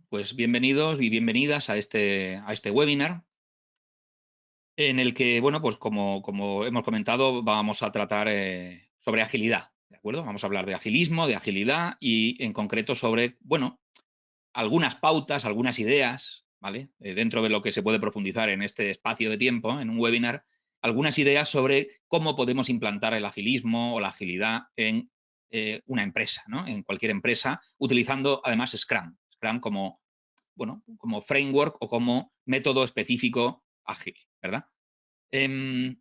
Pues bienvenidos y bienvenidas a este webinar en el que, bueno, pues como hemos comentado, vamos a tratar sobre agilidad, ¿de acuerdo? Vamos a hablar de agilismo, de agilidad y en concreto sobre, bueno, algunas pautas, algunas ideas, ¿vale? Dentro de lo que se puede profundizar en este espacio de tiempo, en un webinar, algunas ideas sobre cómo podemos implantar el agilismo o la agilidad en una empresa, ¿no? En cualquier empresa, utilizando además Scrum. Scrum como, bueno, como framework o como método específico ágil, ¿verdad? Em,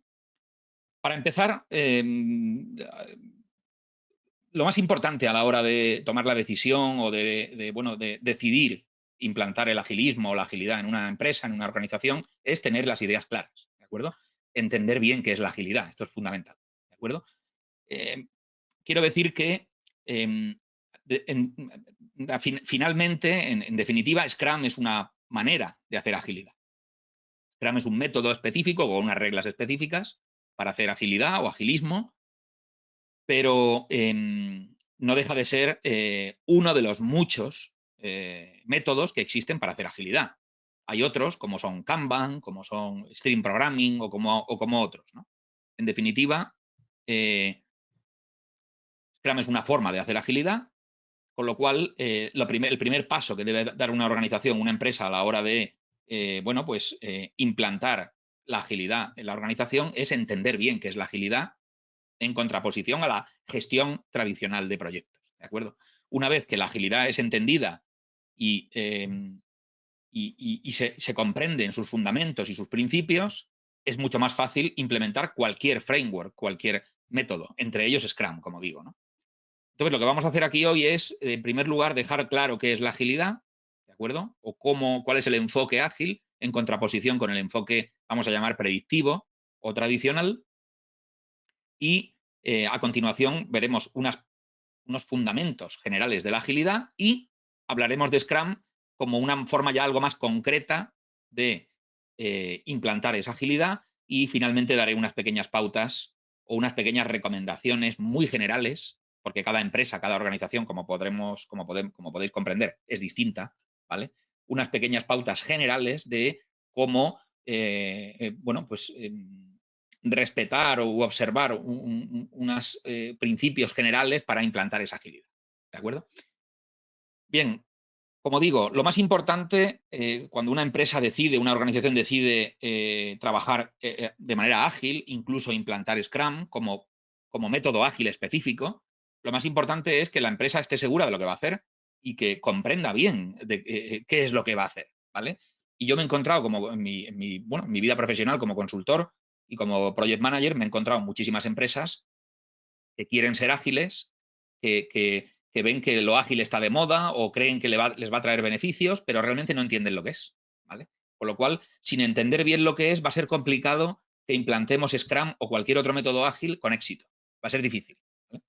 para empezar, lo más importante a la hora de tomar la decisión o bueno, de decidir implantar el agilismo o la agilidad en una empresa, en una organización, es tener las ideas claras, ¿de acuerdo? Entender bien qué es la agilidad, esto es fundamental, ¿de acuerdo? Eh, quiero decir que eh, finalmente, en definitiva, Scrum es una manera de hacer agilidad. Scrum es un método específico con unas reglas específicas para hacer agilidad o agilismo, pero no deja de ser uno de los muchos métodos que existen para hacer agilidad. Hay otros, como son Kanban, como son Stream Programming o como otros, ¿no? En definitiva, Scrum es una forma de hacer agilidad, con lo cual el primer paso que debe dar una organización, una empresa a la hora de bueno, pues, implantar la agilidad en la organización es entender bien qué es la agilidad en contraposición a la gestión tradicional de proyectos, ¿de acuerdo? Una vez que la agilidad es entendida y, se comprende en sus fundamentos y sus principios, es mucho más fácil implementar cualquier framework, cualquier método, entre ellos Scrum, como digo, ¿no? Entonces, lo que vamos a hacer aquí hoy es, en primer lugar, dejar claro qué es la agilidad, ¿de acuerdo? O cuál es el enfoque ágil en contraposición con el enfoque, vamos a llamar, predictivo o tradicional. Y a continuación veremos unos fundamentos generales de la agilidad y hablaremos de Scrum como una forma ya algo más concreta de implantar esa agilidad y finalmente daré unas pequeñas pautas o unas pequeñas recomendaciones muy generales, porque cada empresa, cada organización, como podéis comprender, es distinta, ¿vale? Unas pequeñas pautas generales de cómo, bueno, pues respetar o observar unos principios generales para implantar esa agilidad. ¿De acuerdo? Bien, como digo, lo más importante cuando una empresa decide, una organización decide trabajar de manera ágil, incluso implantar Scrum como método ágil específico, lo más importante es que la empresa esté segura de lo que va a hacer y que comprenda bien qué es lo que va a hacer, ¿vale? Y yo me he encontrado como bueno, en mi vida profesional como consultor y como project manager, me he encontrado muchísimas empresas que quieren ser ágiles, que ven que lo ágil está de moda o creen que les va a traer beneficios, pero realmente no entienden lo que es, ¿vale? Con lo cual, sin entender bien lo que es, va a ser complicado que implantemos Scrum o cualquier otro método ágil con éxito. Va a ser difícil, ¿vale?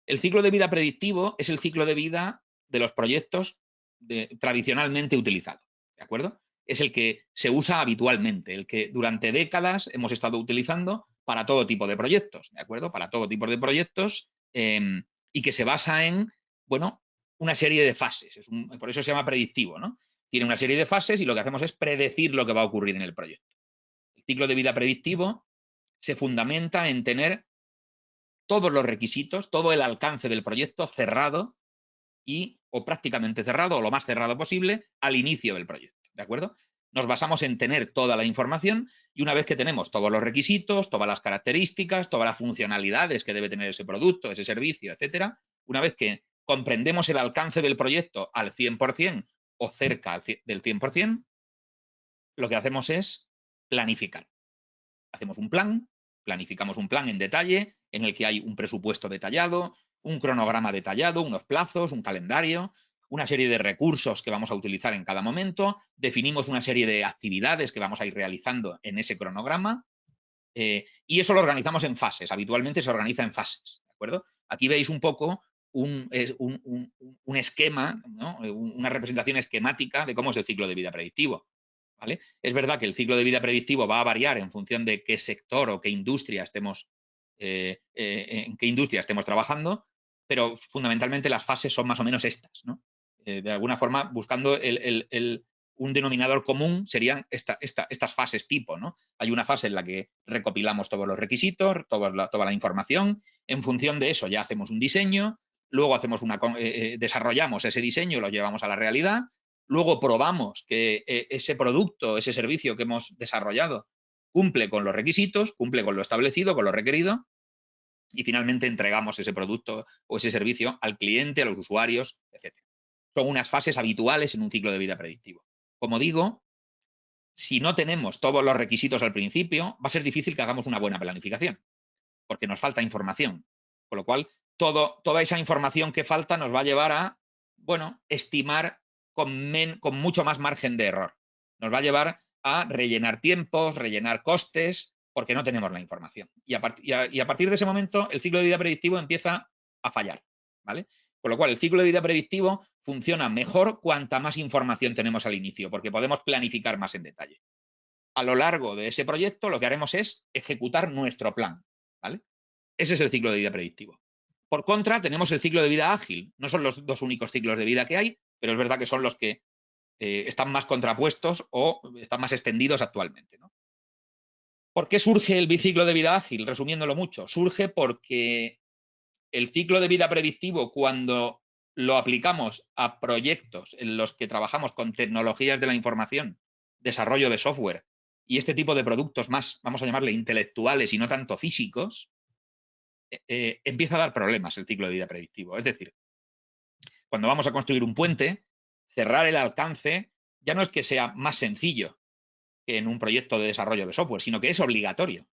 El ciclo de vida predictivo es el ciclo de vida de los proyectos tradicionalmente utilizados, ¿de acuerdo? Es el que se usa habitualmente, el que durante décadas hemos estado utilizando para todo tipo de proyectos, ¿de acuerdo? Para todo tipo de proyectos y que se basa en, bueno, una serie de fases. Por eso se llama predictivo, ¿no? Tiene una serie de fases y lo que hacemos es predecir lo que va a ocurrir en el proyecto. El ciclo de vida predictivo se fundamenta en tener todos los requisitos, todo el alcance del proyecto cerrado o prácticamente cerrado o lo más cerrado posible al inicio del proyecto, ¿de acuerdo? Nos basamos en tener toda la información y una vez que tenemos todos los requisitos, todas las características, todas las funcionalidades que debe tener ese producto, ese servicio, etcétera, una vez que comprendemos el alcance del proyecto al 100% o cerca del 100%, lo que hacemos es planificar. Hacemos un plan, planificamos un plan en detalle en el que hay un presupuesto detallado, un cronograma detallado, unos plazos, un calendario, una serie de recursos que vamos a utilizar en cada momento, definimos una serie de actividades que vamos a ir realizando en ese cronograma y eso lo organizamos en fases. Habitualmente se organiza en fases, ¿de acuerdo? Aquí veis un poco un esquema, ¿no? Una representación esquemática de cómo es el ciclo de vida predictivo. ¿Vale? Es verdad que el ciclo de vida predictivo va a variar en función de qué sector o qué industria en qué industria estemos trabajando, pero fundamentalmente las fases son más o menos estas, ¿no? De alguna forma, buscando un denominador común, serían estas fases tipo, ¿no? Hay una fase en la que recopilamos todos los requisitos, toda la información. En función de eso ya hacemos un diseño, luego hacemos desarrollamos ese diseño, lo llevamos a la realidad, luego probamos que ese producto, ese servicio que hemos desarrollado cumple con los requisitos, cumple con lo establecido, con lo requerido, y finalmente entregamos ese producto o ese servicio al cliente, a los usuarios, etc. Son unas fases habituales en un ciclo de vida predictivo. Como digo, si no tenemos todos los requisitos al principio, va a ser difícil que hagamos una buena planificación, porque nos falta información. Con lo cual, toda esa información que falta nos va a llevar a, bueno, estimar con mucho más margen de error. Nos va a llevar a rellenar tiempos, rellenar costes, porque no tenemos la información. Y a partir de ese momento, el ciclo de vida predictivo empieza a fallar, ¿vale? Con lo cual, el ciclo de vida predictivo funciona mejor cuanta más información tenemos al inicio, porque podemos planificar más en detalle. A lo largo de ese proyecto, lo que haremos es ejecutar nuestro plan, ¿vale? Ese es el ciclo de vida predictivo. Por contra, tenemos el ciclo de vida ágil. No son los dos únicos ciclos de vida que hay, pero es verdad que son los que están más contrapuestos o están más extendidos actualmente, ¿no? ¿Por qué surge el biciclo de vida ágil? Resumiéndolo mucho, surge porque el ciclo de vida predictivo, cuando lo aplicamos a proyectos en los que trabajamos con tecnologías de la información, desarrollo de software y este tipo de productos más, vamos a llamarle intelectuales y no tanto físicos, empieza a dar problemas el ciclo de vida predictivo. Es decir, cuando vamos a construir un puente, cerrar el alcance ya no es que sea más sencillo que en un proyecto de desarrollo de software, sino que es obligatorio.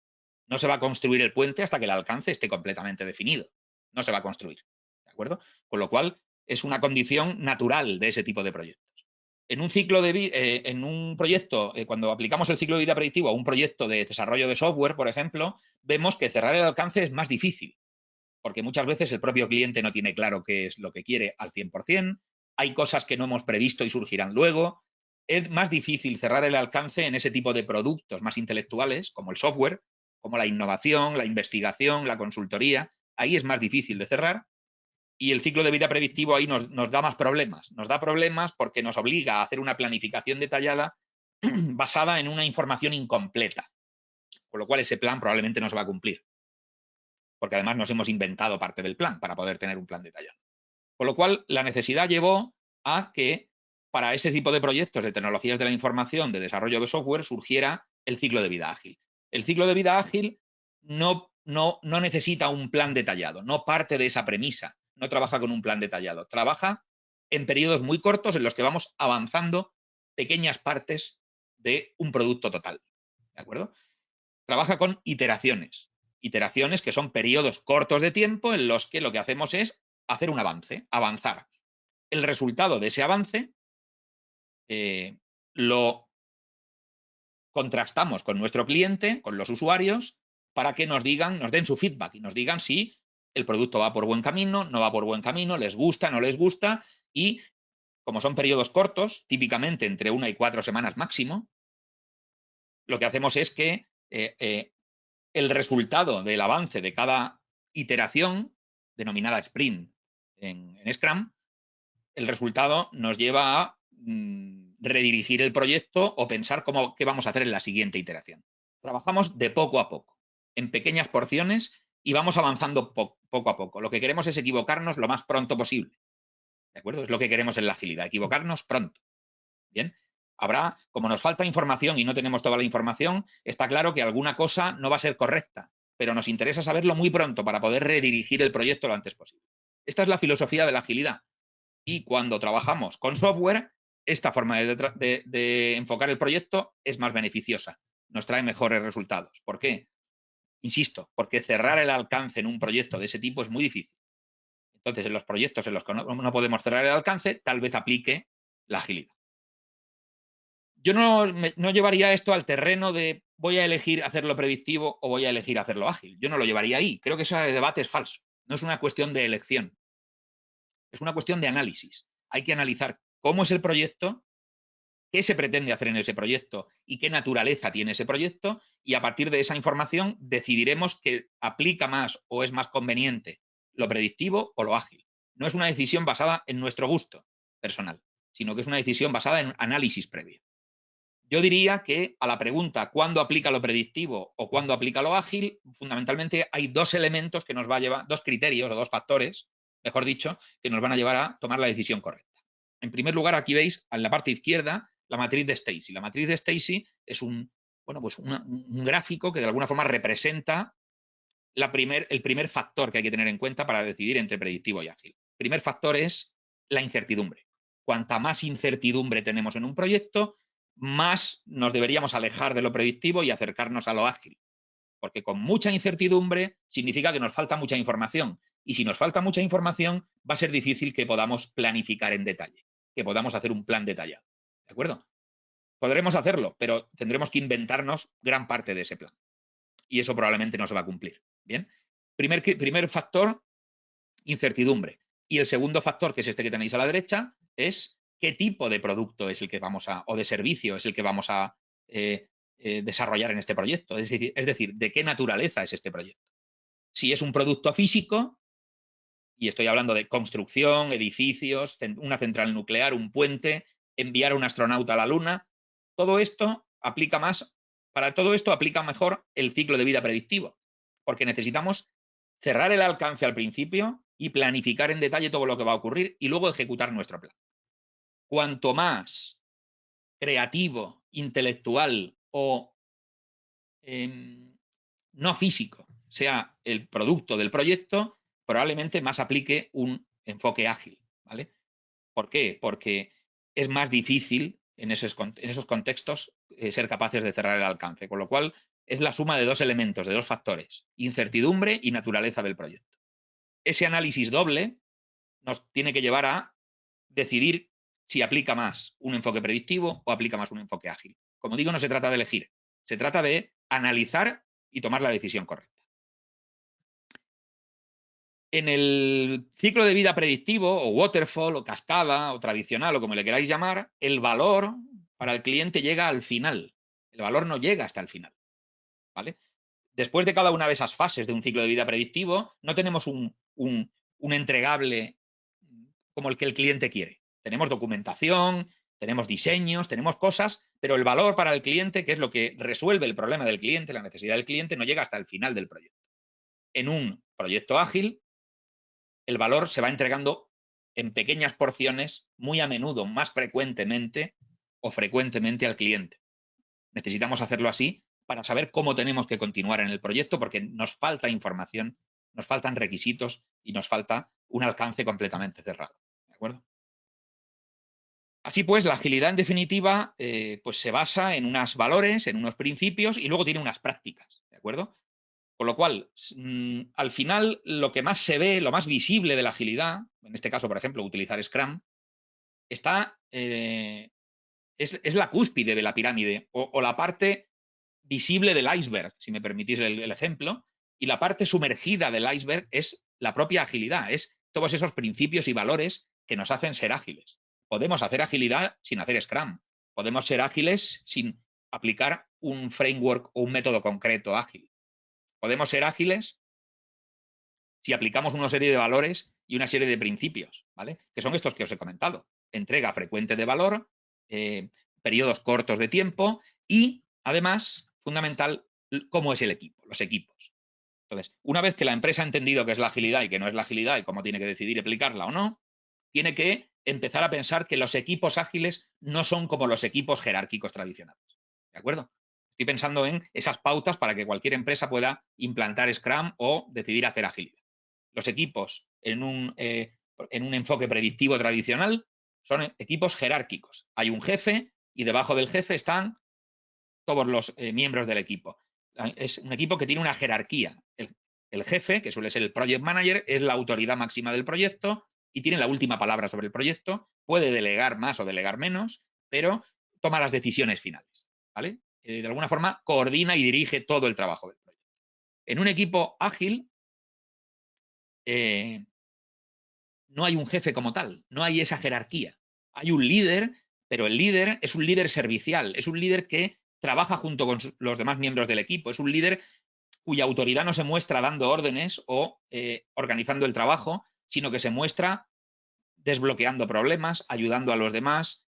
No se va a construir el puente hasta que el alcance esté completamente definido. No se va a construir, ¿de acuerdo? Con lo cual, es una condición natural de ese tipo de proyectos. En un proyecto, cuando aplicamos el ciclo de vida predictivo a un proyecto de desarrollo de software, por ejemplo, vemos que cerrar el alcance es más difícil, porque muchas veces el propio cliente no tiene claro qué es lo que quiere al 100%, hay cosas que no hemos previsto y surgirán luego. Es más difícil cerrar el alcance en ese tipo de productos más intelectuales, como el software, como la innovación, la investigación, la consultoría. Ahí es más difícil de cerrar. Y el ciclo de vida predictivo ahí nos da más problemas. Nos da problemas porque nos obliga a hacer una planificación detallada basada en una información incompleta. Con lo cual ese plan probablemente no se va a cumplir, porque además nos hemos inventado parte del plan para poder tener un plan detallado. Con lo cual, la necesidad llevó a que para ese tipo de proyectos de tecnologías de la información, de desarrollo de software, surgiera el ciclo de vida ágil. El ciclo de vida ágil no necesita un plan detallado, no parte de esa premisa, no trabaja con un plan detallado, trabaja en periodos muy cortos en los que vamos avanzando pequeñas partes de un producto total. ¿De acuerdo? Trabaja con iteraciones que son periodos cortos de tiempo en los que lo que hacemos es hacer un avance, avanzar. El resultado de ese avance lo contrastamos con nuestro cliente, con los usuarios, para que nos den su feedback y nos digan si el producto va por buen camino, no va por buen camino, les gusta, no les gusta, y como son periodos cortos, típicamente entre 1 y 4 semanas máximo, lo que hacemos es que el resultado del avance de cada iteración, denominada sprint en Scrum, el resultado nos lleva a redirigir el proyecto o pensar qué vamos a hacer en la siguiente iteración. Trabajamos de poco a poco, en pequeñas porciones, y vamos avanzando poco a poco. Lo que queremos es equivocarnos lo más pronto posible. ¿De acuerdo? Es lo que queremos en la agilidad, equivocarnos pronto. Bien. Como nos falta información y no tenemos toda la información, está claro que alguna cosa no va a ser correcta, pero nos interesa saberlo muy pronto para poder redirigir el proyecto lo antes posible. Esta es la filosofía de la agilidad. Y cuando trabajamos con software, esta forma de enfocar el proyecto es más beneficiosa, nos trae mejores resultados. ¿Por qué? Insisto, porque cerrar el alcance en un proyecto de ese tipo es muy difícil. Entonces, en los proyectos en los que no podemos cerrar el alcance, tal vez aplique la agilidad. Yo no llevaría esto al terreno de voy a elegir hacerlo predictivo o voy a elegir hacerlo ágil. Yo no lo llevaría ahí. Creo que ese debate es falso. No es una cuestión de elección. Es una cuestión de análisis. Hay que analizar cómo es el proyecto, qué se pretende hacer en ese proyecto y qué naturaleza tiene ese proyecto, y a partir de esa información decidiremos que aplica más o es más conveniente lo predictivo o lo ágil. No es una decisión basada en nuestro gusto, personal, sino que es una decisión basada en análisis previo. Yo diría que a la pregunta ¿cuándo aplica lo predictivo o cuándo aplica lo ágil? Fundamentalmente hay dos elementos que nos va a llevar, dos criterios o dos factores, mejor dicho, que nos van a llevar a tomar la decisión correcta. En primer lugar, aquí veis en la parte izquierda la matriz de Stacey. La matriz de Stacey es un gráfico que de alguna forma representa el primer factor que hay que tener en cuenta para decidir entre predictivo y ágil. El primer factor es la incertidumbre. Cuanta más incertidumbre tenemos en un proyecto, más nos deberíamos alejar de lo predictivo y acercarnos a lo ágil. Porque con mucha incertidumbre significa que nos falta mucha información. Y si nos falta mucha información, va a ser difícil que podamos planificar en detalle, que podamos hacer un plan detallado. ¿De acuerdo? Podremos hacerlo, pero tendremos que inventarnos gran parte de ese plan. Y eso probablemente no se va a cumplir. Bien. Primer factor, incertidumbre. Y el segundo factor, que es este que tenéis a la derecha, es qué tipo de producto es el que vamos a, o de servicio es el que vamos a desarrollar en este proyecto. Es decir, de qué naturaleza es este proyecto. Si es un producto físico, y estoy hablando de construcción, edificios, una central nuclear, un puente, enviar a un astronauta a la Luna, todo esto aplica más, para todo esto aplica mejor el ciclo de vida predictivo, porque necesitamos cerrar el alcance al principio y planificar en detalle todo lo que va a ocurrir y luego ejecutar nuestro plan. Cuanto más creativo, intelectual o no físico sea el producto del proyecto, probablemente más aplique un enfoque ágil, ¿vale? ¿Por qué? Porque es más difícil en esos contextos ser capaces de cerrar el alcance, con lo cual es la suma de dos elementos, de dos factores, incertidumbre y naturaleza del proyecto. Ese análisis doble nos tiene que llevar a decidir si aplica más un enfoque predictivo o aplica más un enfoque ágil. Como digo, no se trata de elegir, se trata de analizar y tomar la decisión correcta. En el ciclo de vida predictivo, o waterfall, o cascada, o tradicional, o como le queráis llamar, el valor para el cliente llega al final. El valor no llega hasta el final, ¿vale? Después de cada una de esas fases de un ciclo de vida predictivo, no tenemos un entregable como el que el cliente quiere. Tenemos documentación, tenemos diseños, tenemos cosas, pero el valor para el cliente, que es lo que resuelve el problema del cliente, la necesidad del cliente, no llega hasta el final del proyecto. En un proyecto ágil, el valor se va entregando en pequeñas porciones, muy a menudo, más frecuentemente o frecuentemente al cliente. Necesitamos hacerlo así para saber cómo tenemos que continuar en el proyecto, porque nos falta información, nos faltan requisitos y nos falta un alcance completamente cerrado. ¿De acuerdo? Así pues, la agilidad en definitiva pues se basa en unos valores, en unos principios y luego tiene unas prácticas. ¿De acuerdo? Con lo cual, al final, lo que más se ve, lo más visible de la agilidad, en este caso, por ejemplo, utilizar Scrum, es la cúspide de la pirámide o la parte visible del iceberg, si me permitís el ejemplo, y la parte sumergida del iceberg es la propia agilidad, es todos esos principios y valores que nos hacen ser ágiles. Podemos hacer agilidad sin hacer Scrum, podemos ser ágiles sin aplicar un framework o un método concreto ágil. Podemos ser ágiles si aplicamos una serie de valores y una serie de principios, ¿vale? Que son estos que os he comentado. Entrega frecuente de valor, periodos cortos de tiempo y, además, fundamental, cómo es el equipo, los equipos. Entonces, una vez que la empresa ha entendido qué es la agilidad y qué no es la agilidad y cómo tiene que decidir aplicarla o no, tiene que empezar a pensar que los equipos ágiles no son como los equipos jerárquicos tradicionales. ¿De acuerdo? Estoy pensando en esas pautas para que cualquier empresa pueda implantar Scrum o decidir hacer agilidad. Los equipos en un enfoque predictivo tradicional son equipos jerárquicos. Hay un jefe y debajo del jefe están todos los miembros del equipo. Es un equipo que tiene una jerarquía. El jefe, que suele ser el project manager, es la autoridad máxima del proyecto y tiene la última palabra sobre el proyecto. Puede delegar más o delegar menos, pero toma las decisiones finales, ¿vale? De alguna forma coordina y dirige todo el trabajo del proyecto. En un equipo ágil no hay un jefe como tal, no hay esa jerarquía. Hay un líder, pero el líder es un líder servicial, es un líder que trabaja junto con los demás miembros del equipo, es un líder cuya autoridad no se muestra dando órdenes o organizando el trabajo, sino que se muestra desbloqueando problemas, ayudando a los demás,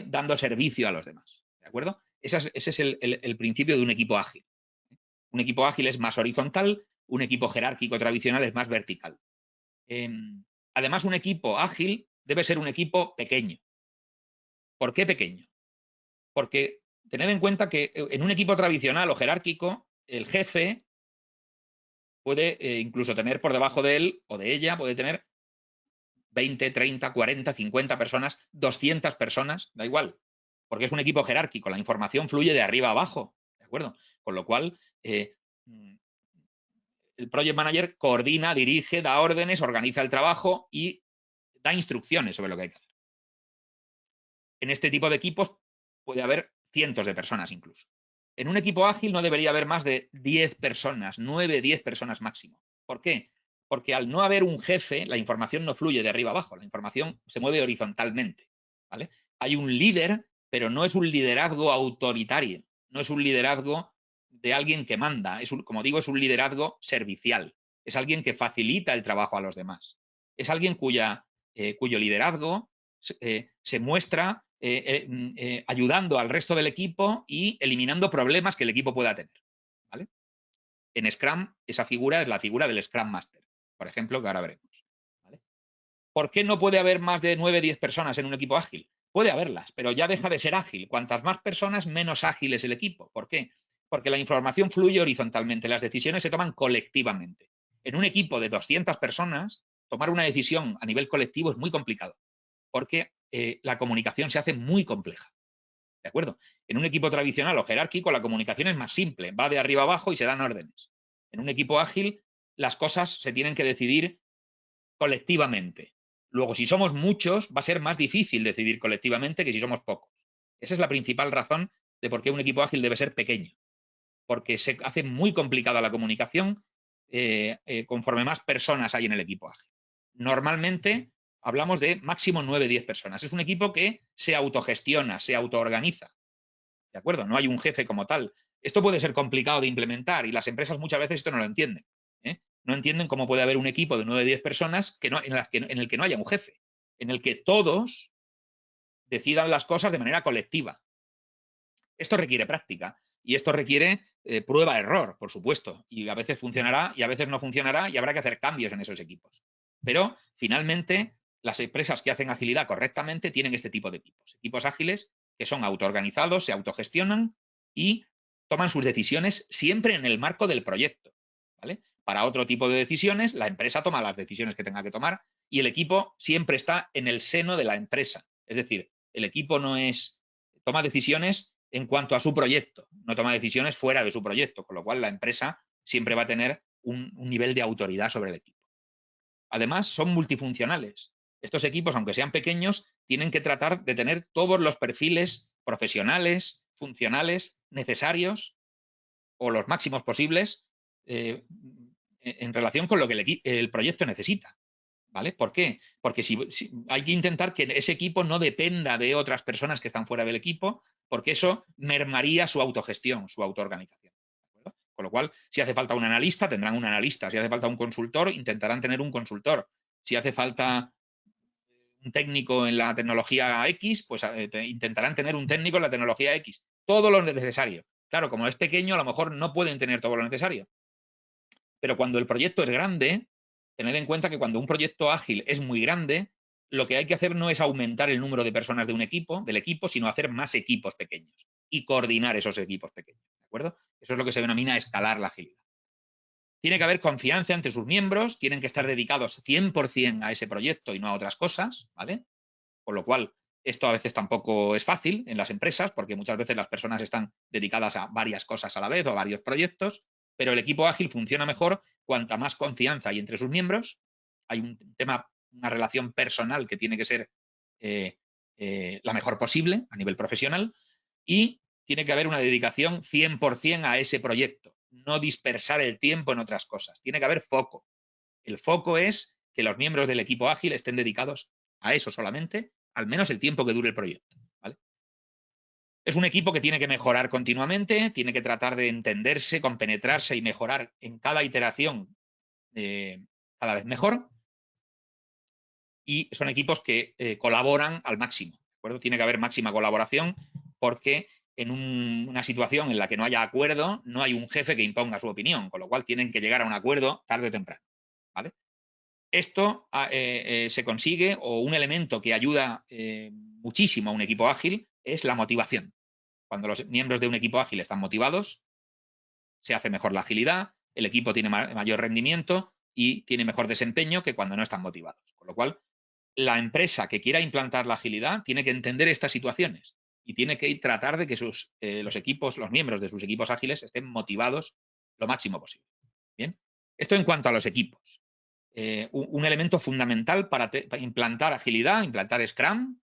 dando servicio a los demás. ¿De acuerdo? Ese es el principio de un equipo ágil. Un equipo ágil es más horizontal, un equipo jerárquico tradicional es más vertical. Además, un equipo ágil debe ser un equipo pequeño. ¿Por qué pequeño? Porque tened en cuenta que en un equipo tradicional o jerárquico, el jefe puede incluso tener por debajo de él o de ella, puede tener 20, 30, 40, 50 personas, 200 personas, da igual, porque es un equipo jerárquico, la información fluye de arriba a abajo, ¿de acuerdo? Con lo cual, el project manager coordina, dirige, da órdenes, organiza el trabajo y da instrucciones sobre lo que hay que hacer. En este tipo de equipos puede haber cientos de personas incluso. En un equipo ágil no debería haber más de 10 personas, 9, 10 personas máximo. ¿Por qué? Porque al no haber un jefe, la información no fluye de arriba abajo, la información se mueve horizontalmente, ¿vale? Hay un líder, pero no es un liderazgo autoritario, no es un liderazgo de alguien que manda, como digo, es un liderazgo servicial, es alguien que facilita el trabajo a los demás, es alguien cuyo liderazgo se muestra ayudando al resto del equipo y eliminando problemas que el equipo pueda tener, ¿vale? En Scrum, esa figura es la figura del Scrum Master, por ejemplo, que ahora veremos, ¿vale? ¿Por qué no puede haber más de 9 o 10 personas en un equipo ágil? Puede haberlas, pero ya deja de ser ágil. Cuantas más personas, menos ágil es el equipo. ¿Por qué? Porque la información fluye horizontalmente, las decisiones se toman colectivamente. En un equipo de 200 personas, tomar una decisión a nivel colectivo es muy complicado, porque la comunicación se hace muy compleja. ¿De acuerdo? En un equipo tradicional o jerárquico la comunicación es más simple, va de arriba abajo y se dan órdenes. En un equipo ágil las cosas se tienen que decidir colectivamente. Luego, si somos muchos, va a ser más difícil decidir colectivamente que si somos pocos. Esa es la principal razón de por qué un equipo ágil debe ser pequeño, porque se hace muy complicada la comunicación conforme más personas hay en el equipo ágil. Normalmente hablamos de máximo 9 o 10 personas. Es un equipo que se autogestiona, se autoorganiza. ¿De acuerdo? No hay un jefe como tal. Esto puede ser complicado de implementar y las empresas muchas veces esto no lo entienden. No entienden cómo puede haber un equipo de 9 o 10 personas en el que no haya un jefe, en el que todos decidan las cosas de manera colectiva. Esto requiere práctica y esto requiere prueba-error, por supuesto, y a veces funcionará y a veces no funcionará y habrá que hacer cambios en esos equipos. Pero finalmente las empresas que hacen agilidad correctamente tienen este tipo de equipos ágiles que son autoorganizados, se autogestionan y toman sus decisiones siempre en el marco del proyecto, ¿vale? Para otro tipo de decisiones, la empresa toma las decisiones que tenga que tomar y el equipo siempre está en el seno de la empresa. Es decir, el equipo toma decisiones en cuanto a su proyecto, no toma decisiones fuera de su proyecto, con lo cual la empresa siempre va a tener un nivel de autoridad sobre el equipo. Además, son multifuncionales. Estos equipos, aunque sean pequeños, tienen que tratar de tener todos los perfiles profesionales, funcionales, necesarios o los máximos posibles en relación con lo que el proyecto necesita. ¿Vale? ¿Por qué? Porque si hay que intentar que ese equipo no dependa de otras personas que están fuera del equipo, porque eso mermaría su autogestión, su autoorganización. ¿De acuerdo? Con lo cual, si hace falta un analista, tendrán un analista. Si hace falta un consultor, intentarán tener un consultor. Si hace falta un técnico en la tecnología X, pues intentarán tener un técnico en la tecnología X. Todo lo necesario. Claro, como es pequeño, a lo mejor no pueden tener todo lo necesario. Pero cuando el proyecto es grande, tened en cuenta que cuando un proyecto ágil es muy grande, lo que hay que hacer no es aumentar el número de personas del equipo, sino hacer más equipos pequeños y coordinar esos equipos pequeños. ¿De acuerdo? Eso es lo que se denomina escalar la agilidad. Tiene que haber confianza entre sus miembros, tienen que estar dedicados 100% a ese proyecto y no a otras cosas, ¿vale? Con lo cual, esto a veces tampoco es fácil en las empresas, porque muchas veces las personas están dedicadas a varias cosas a la vez o a varios proyectos, pero el equipo ágil funciona mejor cuanta más confianza hay entre sus miembros. Hay una relación personal que tiene que ser la mejor posible a nivel profesional y tiene que haber una dedicación 100% a ese proyecto, no dispersar el tiempo en otras cosas. Tiene que haber foco. El foco es que los miembros del equipo ágil estén dedicados a eso solamente, al menos el tiempo que dure el proyecto, ¿vale? Es un equipo que tiene que mejorar continuamente, tiene que tratar de entenderse, compenetrarse y mejorar en cada iteración cada vez mejor. y son equipos que colaboran al máximo, ¿de acuerdo? Tiene que haber máxima colaboración porque en una situación en la que no haya acuerdo, no hay un jefe que imponga su opinión, con lo cual tienen que llegar a un acuerdo tarde o temprano, ¿vale? Esto se consigue, o un elemento que ayuda muchísimo a un equipo ágil es la motivación. Cuando los miembros de un equipo ágil están motivados, se hace mejor la agilidad, el equipo tiene mayor rendimiento y tiene mejor desempeño que cuando no están motivados. Con lo cual, la empresa que quiera implantar la agilidad tiene que entender estas situaciones y tiene que tratar de que los equipos, los miembros de sus equipos ágiles estén motivados lo máximo posible. Bien, esto en cuanto a los equipos. Un elemento fundamental para implantar agilidad, implantar Scrum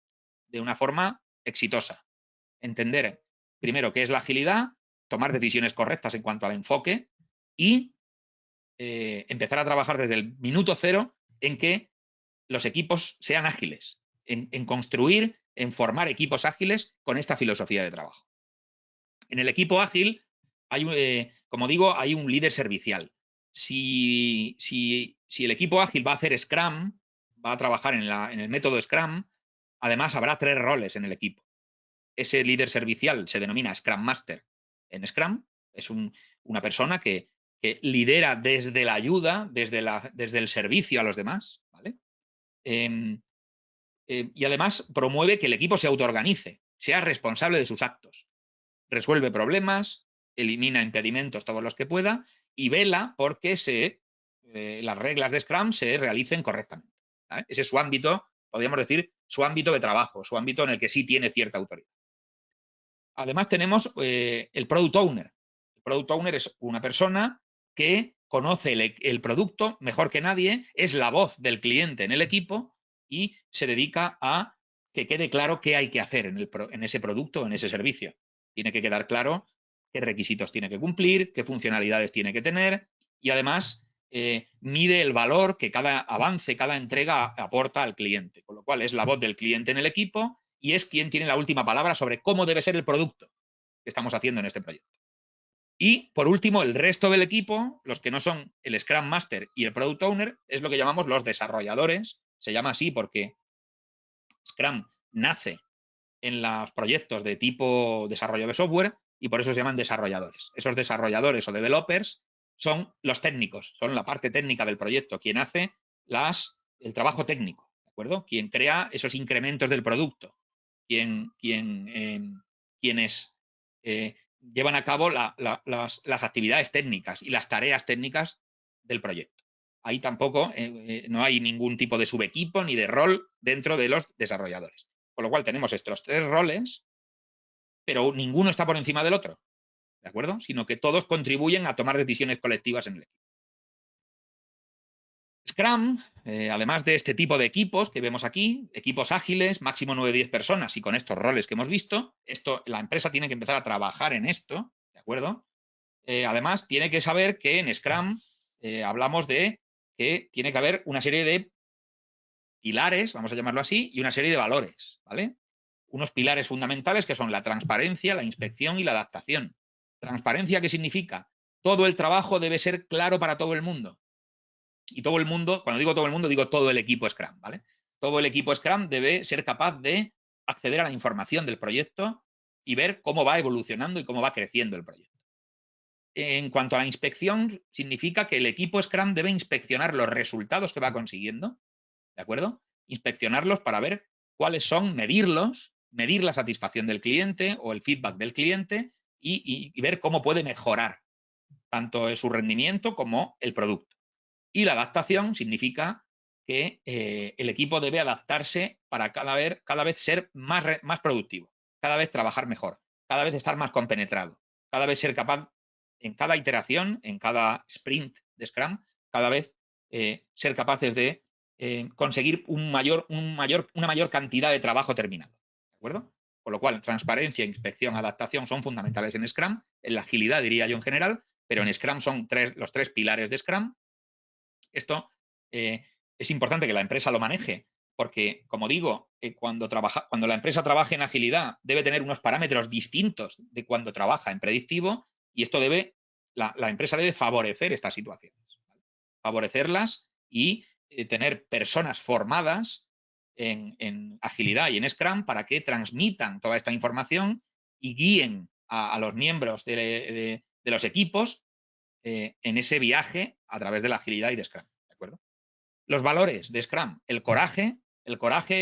de una forma exitosa. Entender primero qué es la agilidad, tomar decisiones correctas en cuanto al enfoque y empezar a trabajar desde el minuto cero en que los equipos sean ágiles, en construir, en formar equipos ágiles con esta filosofía de trabajo. En el equipo ágil, como digo, hay un líder servicial. Si el equipo ágil va a hacer Scrum, va a trabajar en el método Scrum, además habrá 3 roles en el equipo. Ese líder servicial se denomina Scrum Master en Scrum, es una persona que lidera desde la ayuda, desde el servicio a los demás, ¿vale? Y además promueve que el equipo se autoorganice, sea responsable de sus actos, resuelve problemas, elimina impedimentos todos los que pueda y vela porque las reglas de Scrum se realicen correctamente, ¿vale? Ese es su ámbito, podríamos decir, su ámbito de trabajo, su ámbito en el que sí tiene cierta autoridad. Además tenemos el Product Owner. El Product Owner es una persona que conoce el producto mejor que nadie, es la voz del cliente en el equipo y se dedica a que quede claro qué hay que hacer en ese producto, en ese servicio. Tiene que quedar claro qué requisitos tiene que cumplir, qué funcionalidades tiene que tener y además mide el valor que cada avance, cada entrega aporta al cliente. Con lo cual es la voz del cliente en el equipo y es quien tiene la última palabra sobre cómo debe ser el producto que estamos haciendo en este proyecto. Y, por último, el resto del equipo, los que no son el Scrum Master y el Product Owner, es lo que llamamos los desarrolladores. Se llama así porque Scrum nace en los proyectos de tipo desarrollo de software y por eso se llaman desarrolladores. Esos desarrolladores o developers son los técnicos, son la parte técnica del proyecto, quien hace el trabajo técnico, ¿de acuerdo? Quien crea esos incrementos del producto, quienes llevan a cabo las actividades técnicas y las tareas técnicas del proyecto. Ahí tampoco no hay ningún tipo de subequipo ni de rol dentro de los desarrolladores. Con lo cual tenemos estos 3 roles, pero ninguno está por encima del otro, ¿de acuerdo? Sino que todos contribuyen a tomar decisiones colectivas en el equipo. Scrum, además de este tipo de equipos que vemos aquí, equipos ágiles, máximo 9-10 personas y con estos roles que hemos visto, la empresa tiene que empezar a trabajar en esto, ¿de acuerdo? Además, tiene que saber que en Scrum hablamos de que tiene que haber una serie de pilares, vamos a llamarlo así, y una serie de valores, ¿vale? Unos pilares fundamentales que son la transparencia, la inspección y la adaptación. Transparencia, ¿qué significa? Todo el trabajo debe ser claro para todo el mundo. Y todo el mundo, cuando digo todo el mundo, digo todo el equipo Scrum, ¿vale? Todo el equipo Scrum debe ser capaz de acceder a la información del proyecto y ver cómo va evolucionando y cómo va creciendo el proyecto. En cuanto a la inspección, significa que el equipo Scrum debe inspeccionar los resultados que va consiguiendo, ¿de acuerdo? Inspeccionarlos para ver cuáles son, medirlos, medir la satisfacción del cliente o el feedback del cliente y ver cómo puede mejorar tanto su rendimiento como el producto. Y la adaptación significa que el equipo debe adaptarse para cada vez ser más productivo, cada vez trabajar mejor, cada vez estar más compenetrado, cada vez ser capaz en cada iteración, en cada sprint de Scrum, cada vez ser capaces de conseguir una mayor cantidad de trabajo terminado. ¿De acuerdo? Con lo cual, transparencia, inspección, adaptación son fundamentales en Scrum, en la agilidad diría yo en general, pero en Scrum son los 3 pilares de Scrum. Esto es importante que la empresa lo maneje, porque, como digo, cuando la empresa trabaja en agilidad debe tener unos parámetros distintos de cuando trabaja en predictivo y esto la empresa debe favorecer estas situaciones, ¿vale? Favorecerlas y tener personas formadas en agilidad y en Scrum para que transmitan toda esta información y guíen a los miembros de los equipos en ese viaje a través de la agilidad y de Scrum. ¿De acuerdo? Los valores de Scrum. El coraje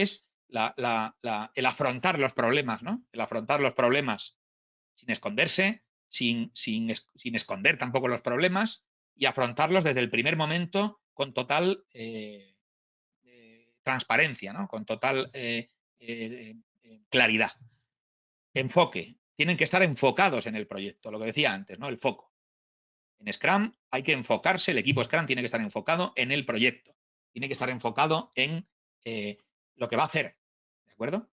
es el afrontar los problemas, ¿no? El afrontar los problemas sin esconderse, sin esconder tampoco los problemas y afrontarlos desde el primer momento con total transparencia, ¿no? Con total claridad. Enfoque. Tienen que estar enfocados en el proyecto, lo que decía antes, ¿no? El foco. En Scrum hay que enfocarse, el equipo Scrum tiene que estar enfocado en el proyecto, tiene que estar enfocado en lo que va a hacer, ¿de acuerdo?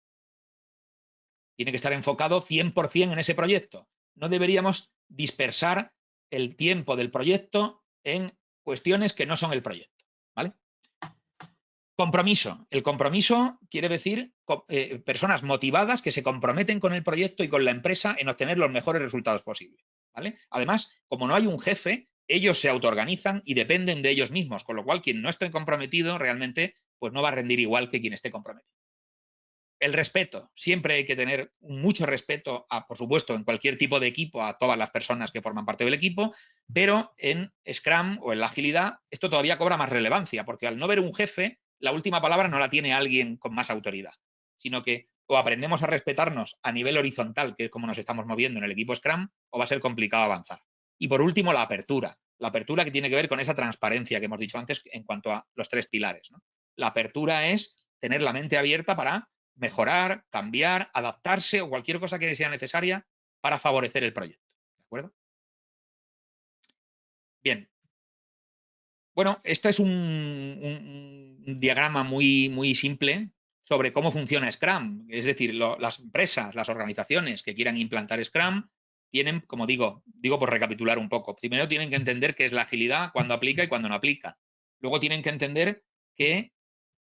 Tiene que estar enfocado 100% en ese proyecto. No deberíamos dispersar el tiempo del proyecto en cuestiones que no son el proyecto, ¿vale? Compromiso. El compromiso quiere decir personas motivadas que se comprometen con el proyecto y con la empresa en obtener los mejores resultados posibles, ¿vale? Además, como no hay un jefe, ellos se autoorganizan y dependen de ellos mismos, con lo cual quien no esté comprometido realmente pues no va a rendir igual que quien esté comprometido. El respeto. Siempre hay que tener mucho respeto, por supuesto, en cualquier tipo de equipo, a todas las personas que forman parte del equipo, pero en Scrum o en la agilidad esto todavía cobra más relevancia, porque al no ver un jefe, la última palabra no la tiene alguien con más autoridad, sino que o aprendemos a respetarnos a nivel horizontal, que es como nos estamos moviendo en el equipo Scrum, o va a ser complicado avanzar. Y por último, la apertura. La apertura que tiene que ver con esa transparencia que hemos dicho antes en cuanto a los 3 pilares, ¿no? La apertura es tener la mente abierta para mejorar, cambiar, adaptarse o cualquier cosa que sea necesaria para favorecer el proyecto. ¿De acuerdo? Bien. Bueno, este es un diagrama muy simple sobre cómo funciona Scrum. Es decir, las empresas, las organizaciones que quieran implantar Scrum tienen, como digo por recapitular un poco, primero tienen que entender qué es la agilidad, cuándo aplica y cuándo no aplica. Luego tienen que entender que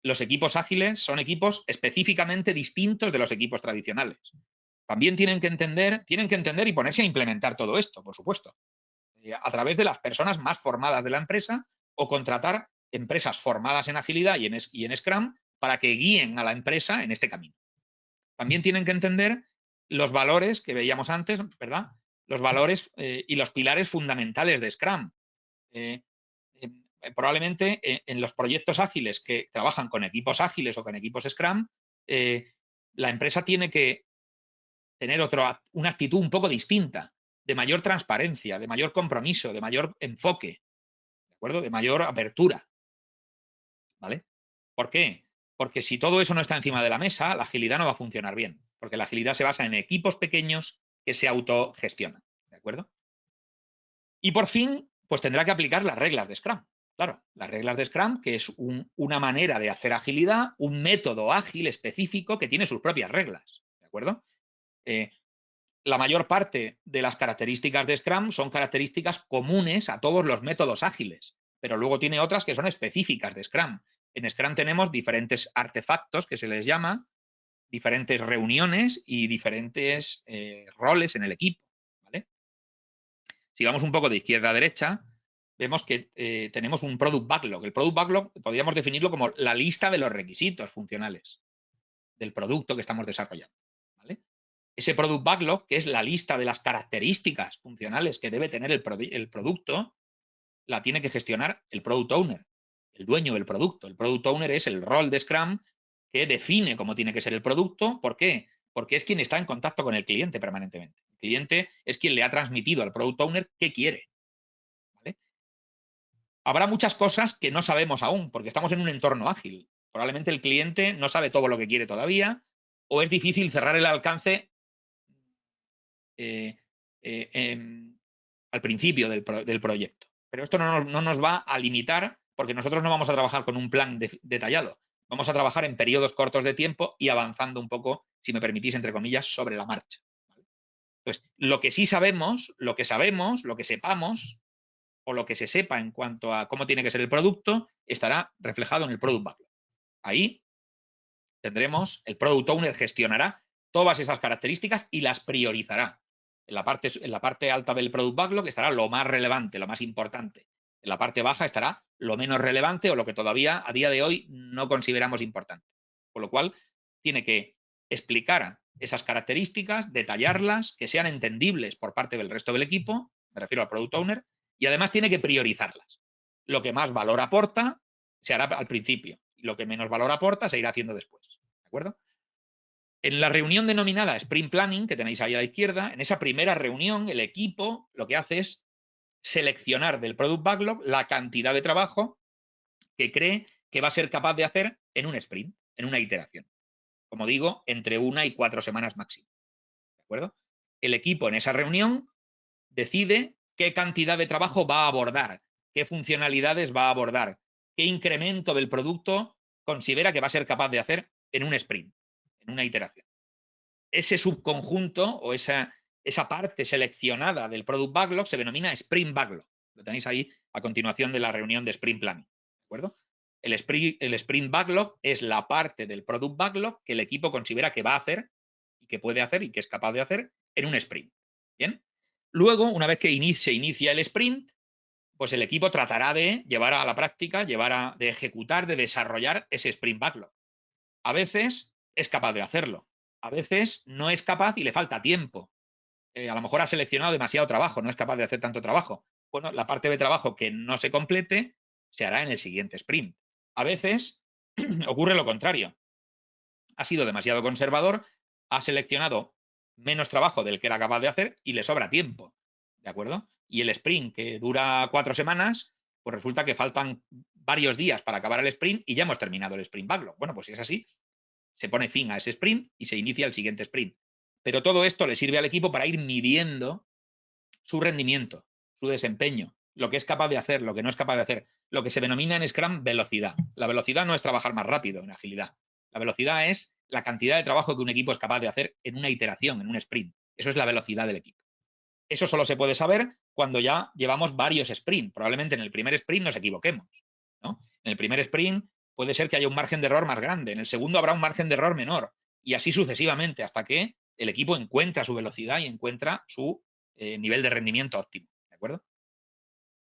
los equipos ágiles son equipos específicamente distintos de los equipos tradicionales. También tienen que entender y ponerse a implementar todo esto, por supuesto, a través de las personas más formadas de la empresa o contratar empresas formadas en agilidad y en Scrum para que guíen a la empresa en este camino. También tienen que entender los valores que veíamos antes, ¿verdad? Los valores y los pilares fundamentales de Scrum. Probablemente en los proyectos ágiles que trabajan con equipos ágiles o con equipos Scrum, la empresa tiene que tener una actitud un poco distinta, de mayor transparencia, de mayor compromiso, de mayor enfoque, ¿de acuerdo? De mayor apertura, ¿vale? ¿Por qué? Porque si todo eso no está encima de la mesa, la agilidad no va a funcionar bien, porque la agilidad se basa en equipos pequeños que se autogestionan, ¿de acuerdo? Y por fin, pues tendrá que aplicar las reglas de Scrum. Claro, las reglas de Scrum, que es una manera de hacer agilidad, un método ágil específico que tiene sus propias reglas, ¿de acuerdo? La mayor parte de las características de Scrum son características comunes a todos los métodos ágiles, pero luego tiene otras que son específicas de Scrum. En Scrum tenemos diferentes artefactos, que se les llama, diferentes reuniones y diferentes roles en el equipo, ¿vale? Si vamos un poco de izquierda a derecha, vemos que tenemos un Product Backlog. El Product Backlog podríamos definirlo como la lista de los requisitos funcionales del producto que estamos desarrollando, ¿vale? Ese Product Backlog, que es la lista de las características funcionales que debe tener el producto, la tiene que gestionar el Product Owner, el dueño del producto. El Product Owner es el rol de Scrum que define cómo tiene que ser el producto. ¿Por qué? Porque es quien está en contacto con el cliente permanentemente. El cliente es quien le ha transmitido al Product Owner qué quiere, ¿vale? Habrá muchas cosas que no sabemos aún, porque estamos en un entorno ágil. Probablemente el cliente no sabe todo lo que quiere todavía, o es difícil cerrar el alcance al principio del proyecto. Pero esto no nos va a limitar, porque nosotros no vamos a trabajar con un plan detallado. Vamos a trabajar en periodos cortos de tiempo y avanzando un poco, si me permitís, entre comillas, sobre la marcha. Entonces, lo que sí sabemos, lo que sepamos, o lo que se sepa en cuanto a cómo tiene que ser el producto, estará reflejado en el Product Backlog. Ahí tendremos, el Product Owner gestionará todas esas características y las priorizará. En la parte alta del Product Backlog estará lo más relevante, lo más importante. En la parte baja estará lo menos relevante o lo que todavía a día de hoy no consideramos importante. Con lo cual, tiene que explicar esas características, detallarlas, que sean entendibles por parte del resto del equipo, me refiero al Product Owner, y además tiene que priorizarlas. Lo que más valor aporta se hará al principio, y lo que menos valor aporta se irá haciendo después. ¿De acuerdo? En la reunión denominada Sprint Planning, que tenéis ahí a la izquierda, en esa primera reunión el equipo lo que hace es seleccionar del Product Backlog la cantidad de trabajo que cree que va a ser capaz de hacer en un sprint, en una iteración. Como digo, entre 1 y 4 semanas máximo. ¿De acuerdo? El equipo en esa reunión decide qué cantidad de trabajo va a abordar, qué funcionalidades va a abordar, qué incremento del producto considera que va a ser capaz de hacer en un sprint, en una iteración. Ese subconjunto o esa parte seleccionada del Product Backlog se denomina Sprint Backlog. Lo tenéis ahí a continuación de la reunión de Sprint Planning. ¿De acuerdo? El Sprint Backlog es la parte del Product Backlog que el equipo considera que va a hacer y que puede hacer y que es capaz de hacer en un sprint. ¿Bien? Luego, una vez que se inicia el sprint, pues el equipo tratará de llevar a la práctica, de ejecutar, de desarrollar ese Sprint Backlog. A veces es capaz de hacerlo, a veces no es capaz y le falta tiempo. A lo mejor ha seleccionado demasiado trabajo, no es capaz de hacer tanto trabajo. Bueno, la parte de trabajo que no se complete se hará en el siguiente sprint. A veces ocurre lo contrario. Ha sido demasiado conservador, ha seleccionado menos trabajo del que era capaz de hacer y le sobra tiempo. ¿De acuerdo? Y el sprint, que dura 4 semanas, pues resulta que faltan varios días para acabar el sprint y ya hemos terminado el sprint backlog. Bueno, pues si es así, se pone fin a ese sprint y se inicia el siguiente sprint. Pero todo esto le sirve al equipo para ir midiendo su rendimiento, su desempeño, lo que es capaz de hacer, lo que no es capaz de hacer, lo que se denomina en Scrum velocidad. La velocidad no es trabajar más rápido en agilidad. La velocidad es la cantidad de trabajo que un equipo es capaz de hacer en una iteración, en un sprint. Eso es la velocidad del equipo. Eso solo se puede saber cuando ya llevamos varios sprints. Probablemente en el primer sprint nos equivoquemos, ¿no? En el primer sprint puede ser que haya un margen de error más grande, en el segundo habrá un margen de error menor, y así sucesivamente, hasta que el equipo encuentra su velocidad y encuentra su nivel de rendimiento óptimo. ¿De acuerdo?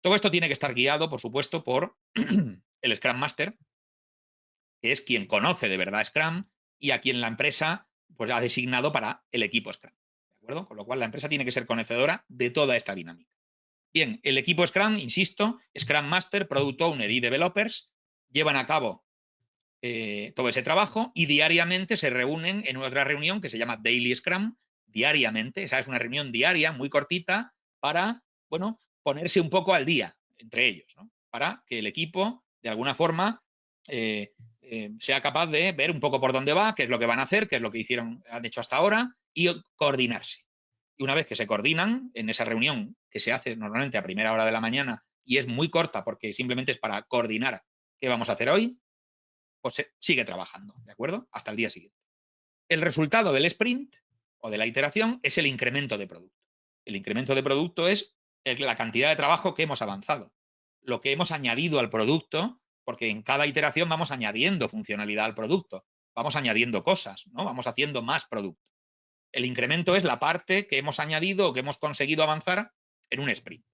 Todo esto tiene que estar guiado, por supuesto, por el Scrum Master, que es quien conoce de verdad Scrum y a quien la empresa pues, ha designado para el equipo Scrum. ¿De acuerdo? Con lo cual la empresa tiene que ser conocedora de toda esta dinámica. Bien, el equipo Scrum, insisto, Scrum Master, Product Owner y Developers llevan a cabo todo ese trabajo y diariamente se reúnen en otra reunión que se llama Daily Scrum, diariamente. Esa es una reunión diaria muy cortita para, bueno, ponerse un poco al día entre ellos, ¿no? Para que el equipo, de alguna forma, sea capaz de ver un poco por dónde va, qué es lo que van a hacer, qué es lo que han hecho hasta ahora y coordinarse. Y una vez que se coordinan en esa reunión que se hace normalmente a primera hora de la mañana y es muy corta porque simplemente es para coordinar qué vamos a hacer hoy, pues se sigue trabajando, ¿de acuerdo? Hasta el día siguiente. El resultado del sprint o de la iteración es el incremento de producto. El incremento de producto es la cantidad de trabajo que hemos avanzado, lo que hemos añadido al producto, porque en cada iteración vamos añadiendo funcionalidad al producto, vamos añadiendo cosas, ¿no? Vamos haciendo más producto. El incremento es la parte que hemos añadido o que hemos conseguido avanzar en un sprint.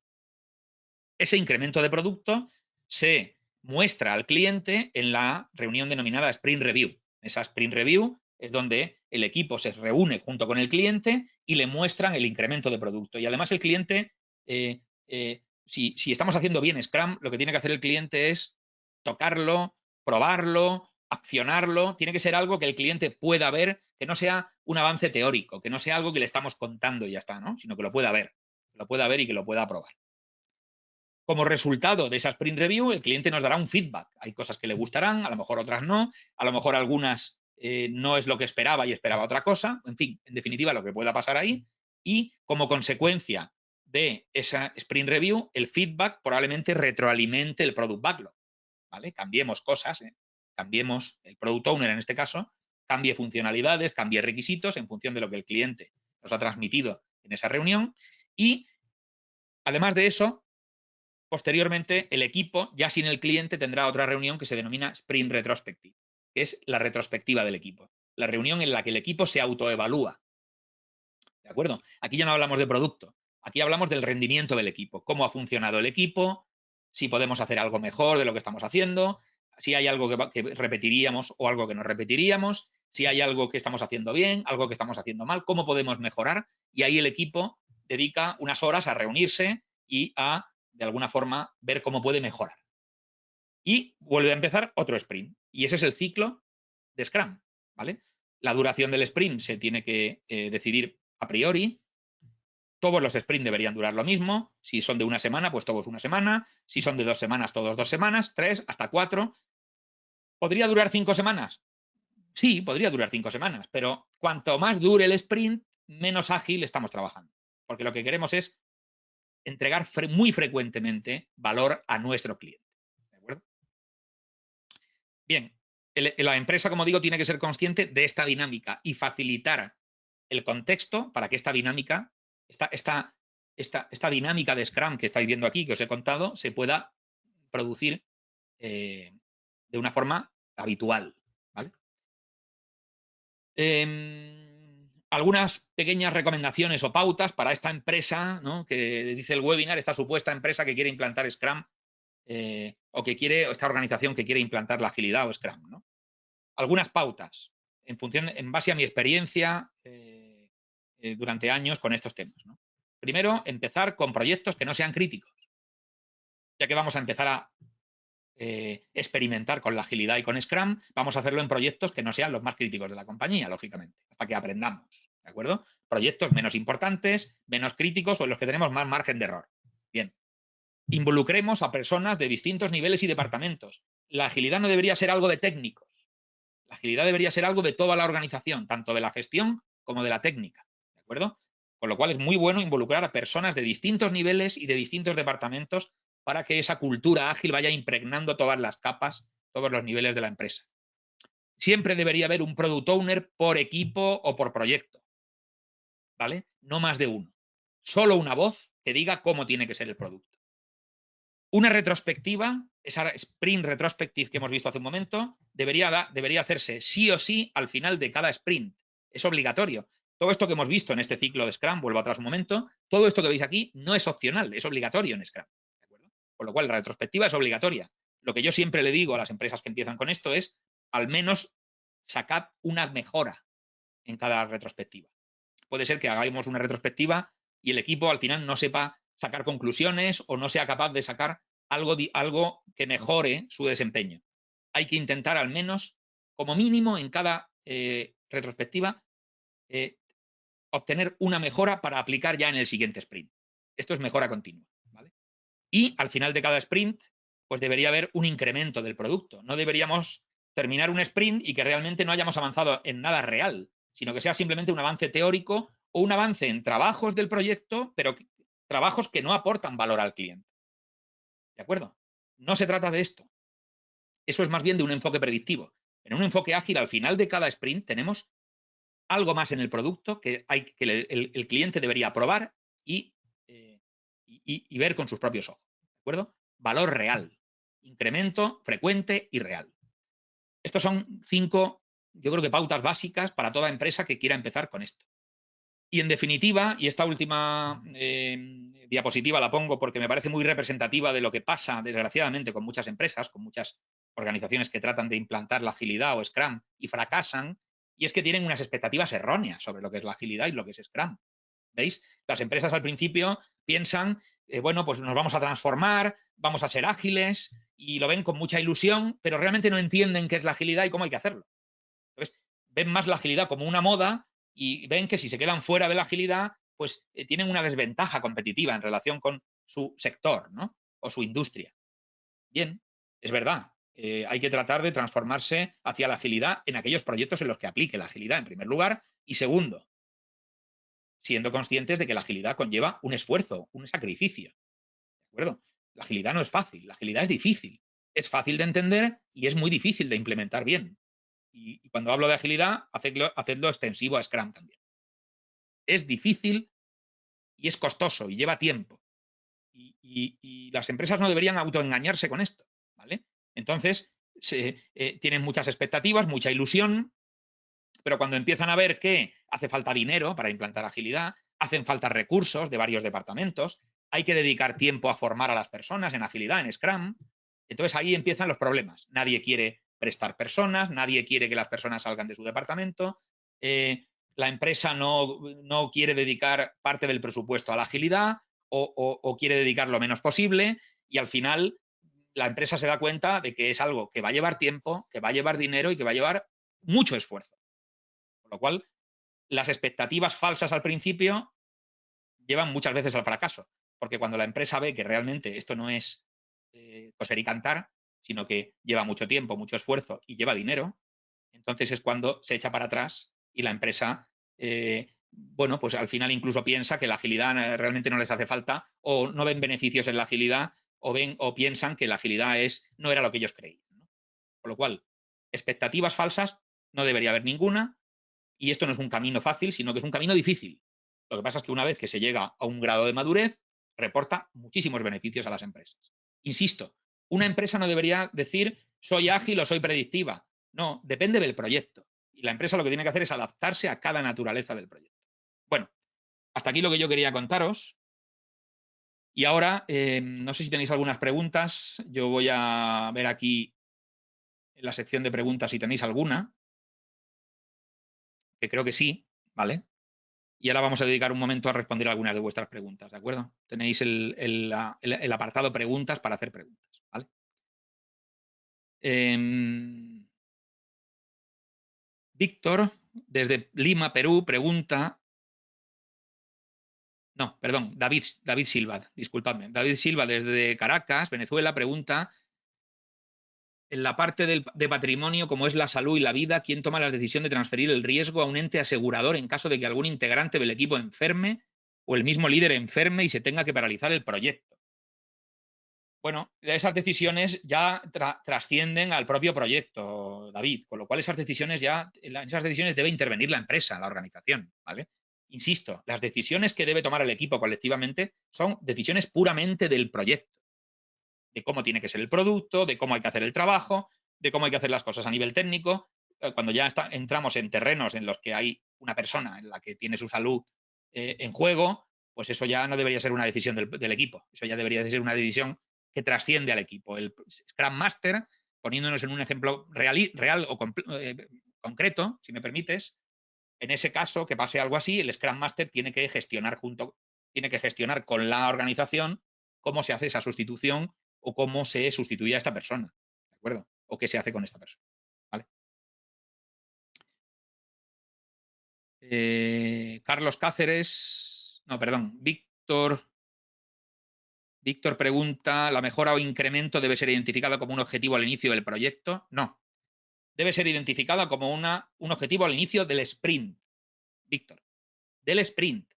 Ese incremento de producto se muestra al cliente en la reunión denominada Sprint Review. Esa Sprint Review es donde el equipo se reúne junto con el cliente y le muestran el incremento de producto. Y además el cliente, si estamos haciendo bien Scrum, lo que tiene que hacer el cliente es tocarlo, probarlo, accionarlo. Tiene que ser algo que el cliente pueda ver, que no sea un avance teórico, que no sea algo que le estamos contando y ya está, ¿no? Sino que lo pueda ver y que lo pueda probar. Como resultado de esa Sprint Review, el cliente nos dará un feedback. Hay cosas que le gustarán, a lo mejor otras no, a lo mejor algunas no es lo que esperaba y esperaba otra cosa. En fin, en definitiva, lo que pueda pasar ahí. Y como consecuencia de esa Sprint Review, el feedback probablemente retroalimente el Product Backlog. ¿Vale? Cambiemos cosas, cambiemos el Product Owner en este caso, cambie funcionalidades, cambie requisitos en función de lo que el cliente nos ha transmitido en esa reunión. Y además de eso, posteriormente, el equipo, ya sin el cliente, tendrá otra reunión que se denomina Sprint Retrospective, que es la retrospectiva del equipo. La reunión en la que el equipo se autoevalúa. ¿De acuerdo? Aquí ya no hablamos de producto. Aquí hablamos del rendimiento del equipo. Cómo ha funcionado el equipo, si podemos hacer algo mejor de lo que estamos haciendo, si hay algo que repetiríamos o algo que no repetiríamos, si hay algo que estamos haciendo bien, algo que estamos haciendo mal, cómo podemos mejorar. Y ahí el equipo dedica unas horas a reunirse y a, de alguna forma, ver cómo puede mejorar. Y vuelve a empezar otro sprint. Y ese es el ciclo de Scrum, ¿vale? La duración del sprint se tiene que decidir a priori. Todos los sprints deberían durar lo mismo. Si son de una semana, pues todos una semana. Si son de 2 semanas, todos 2 semanas. 3, hasta 4. ¿Podría durar 5 semanas? Sí, podría durar 5 semanas, pero cuanto más dure el sprint, menos ágil estamos trabajando. Porque lo que queremos es entregar muy frecuentemente valor a nuestro cliente. ¿De acuerdo? Bien, la empresa, como digo, tiene que ser consciente de esta dinámica y facilitar el contexto para que esta dinámica, esta dinámica de Scrum que estáis viendo aquí, que os he contado, se pueda producir de una forma habitual. ¿Vale? Algunas pequeñas recomendaciones o pautas para esta empresa, ¿no? Que dice el webinar, esta supuesta empresa que quiere implantar Scrum o que quiere, esta organización que quiere implantar la agilidad o Scrum, ¿no? Algunas pautas en base a mi experiencia durante años con estos temas, ¿no? Primero, empezar con proyectos que no sean críticos, ya que vamos a empezar a experimentar con la agilidad y con Scrum, vamos a hacerlo en proyectos que no sean los más críticos de la compañía, lógicamente, hasta que aprendamos, ¿de acuerdo? Proyectos menos importantes, menos críticos o en los que tenemos más margen de error. Bien. Involucremos a personas de distintos niveles y departamentos. La agilidad no debería ser algo de técnicos. La agilidad debería ser algo de toda la organización, tanto de la gestión como de la técnica, ¿de acuerdo? Con lo cual es muy bueno involucrar a personas de distintos niveles y de distintos departamentos para que esa cultura ágil vaya impregnando todas las capas, todos los niveles de la empresa. Siempre debería haber un product owner por equipo o por proyecto, ¿vale? No más de uno. Solo una voz que diga cómo tiene que ser el producto. Una retrospectiva, esa sprint retrospective que hemos visto hace un momento, debería hacerse sí o sí al final de cada sprint. Es obligatorio. Todo esto que hemos visto en este ciclo de Scrum, vuelvo atrás un momento, todo esto que veis aquí no es opcional, es obligatorio en Scrum. ¿De acuerdo? Con lo cual, la retrospectiva es obligatoria. Lo que yo siempre le digo a las empresas que empiezan con esto es, al menos, sacad una mejora en cada retrospectiva. Puede ser que hagamos una retrospectiva y el equipo al final no sepa sacar conclusiones o no sea capaz de sacar algo que mejore su desempeño. Hay que intentar al menos, como mínimo, en cada retrospectiva, obtener una mejora para aplicar ya en el siguiente sprint. Esto es mejora continua, ¿vale? Y al final de cada sprint, pues debería haber un incremento del producto. No deberíamos terminar un sprint y que realmente no hayamos avanzado en nada real, sino que sea simplemente un avance teórico o un avance en trabajos del proyecto, pero trabajos que no aportan valor al cliente. ¿De acuerdo? No se trata de esto. Eso es más bien de un enfoque predictivo. En un enfoque ágil, al final de cada sprint, tenemos algo más en el producto que el cliente debería probar y ver con sus propios ojos. ¿De acuerdo? Valor real. Incremento frecuente y real. Estos son 5, yo creo que pautas básicas para toda empresa que quiera empezar con esto. Y en definitiva, y esta última diapositiva la pongo porque me parece muy representativa de lo que pasa, desgraciadamente, con muchas empresas, con muchas organizaciones que tratan de implantar la agilidad o Scrum y fracasan, y es que tienen unas expectativas erróneas sobre lo que es la agilidad y lo que es Scrum. ¿Veis? Las empresas al principio piensan, bueno, pues nos vamos a transformar, vamos a ser ágiles, y lo ven con mucha ilusión, pero realmente no entienden qué es la agilidad y cómo hay que hacerlo. Entonces, ven más la agilidad como una moda y ven que si se quedan fuera de la agilidad, pues tienen una desventaja competitiva en relación con su sector, ¿no? O su industria. Bien, es verdad. Hay que tratar de transformarse hacia la agilidad en aquellos proyectos en los que aplique la agilidad, en primer lugar. Y segundo, siendo conscientes de que la agilidad conlleva un esfuerzo, un sacrificio. ¿De acuerdo? La agilidad no es fácil, la agilidad es difícil. Es fácil de entender y es muy difícil de implementar bien. Y cuando hablo de agilidad, hacedlo extensivo a Scrum también. Es difícil y es costoso y lleva tiempo. Y las empresas no deberían autoengañarse con esto, ¿vale? Entonces, tienen muchas expectativas, mucha ilusión, pero cuando empiezan a ver que hace falta dinero para implantar agilidad, hacen falta recursos de varios departamentos, hay que dedicar tiempo a formar a las personas en agilidad, en Scrum, Entonces ahí empiezan los problemas. Nadie quiere prestar personas, nadie quiere que las personas salgan de su departamento, la empresa no quiere dedicar parte del presupuesto a la agilidad o quiere dedicar lo menos posible y al final la empresa se da cuenta de que es algo que va a llevar tiempo, que va a llevar dinero y que va a llevar mucho esfuerzo. Con lo cual, las expectativas falsas al principio llevan muchas veces al fracaso, porque cuando la empresa ve que realmente esto no es coser y cantar, sino que lleva mucho tiempo, mucho esfuerzo y lleva dinero, entonces es cuando se echa para atrás y la empresa, bueno, pues al final incluso piensa que la agilidad realmente no les hace falta o no ven beneficios en la agilidad o piensan que la agilidad no era lo que ellos creían, ¿no? Con lo cual, expectativas falsas no debería haber ninguna y esto no es un camino fácil, sino que es un camino difícil. Lo que pasa es que una vez que se llega a un grado de madurez, reporta muchísimos beneficios a las empresas. Insisto, una empresa no debería decir soy ágil o soy predictiva. No, depende del proyecto. Y la empresa lo que tiene que hacer es adaptarse a cada naturaleza del proyecto. Bueno, hasta aquí lo que yo quería contaros. Y ahora, no sé si tenéis algunas preguntas. Yo voy a ver aquí en la sección de preguntas si tenéis alguna, que creo que sí, ¿vale? Y ahora vamos a dedicar un momento a responder algunas de vuestras preguntas, ¿de acuerdo? Tenéis el apartado preguntas para hacer preguntas, ¿vale? Víctor, desde Lima, Perú, pregunta... No, perdón, David Silva, disculpadme. David Silva, desde Caracas, Venezuela, pregunta... En la parte de patrimonio, como es la salud y la vida, ¿quién toma la decisión de transferir el riesgo a un ente asegurador en caso de que algún integrante del equipo enferme o el mismo líder enferme y se tenga que paralizar el proyecto? Bueno, esas decisiones ya trascienden al propio proyecto, David, con lo cual esas decisiones debe intervenir la empresa, la organización, ¿vale? Insisto, las decisiones que debe tomar el equipo colectivamente son decisiones puramente del proyecto, de cómo tiene que ser el producto, de cómo hay que hacer el trabajo, de cómo hay que hacer las cosas a nivel técnico. Cuando ya entramos en terrenos en los que hay una persona en la que tiene su salud en juego, pues eso ya no debería ser una decisión del equipo, eso ya debería ser una decisión que trasciende al equipo. El Scrum Master, poniéndonos en un ejemplo real o concreto, si me permites, en ese caso, que pase algo así, el Scrum Master tiene que gestionar con la organización cómo se hace esa sustitución o cómo se sustituye a esta persona, ¿de acuerdo? O qué se hace con esta persona, ¿vale? Carlos Cáceres, no, perdón, Víctor pregunta, ¿la mejora o incremento debe ser identificada como un objetivo al inicio del proyecto? No, debe ser identificada como un objetivo al inicio del sprint, Víctor, del sprint.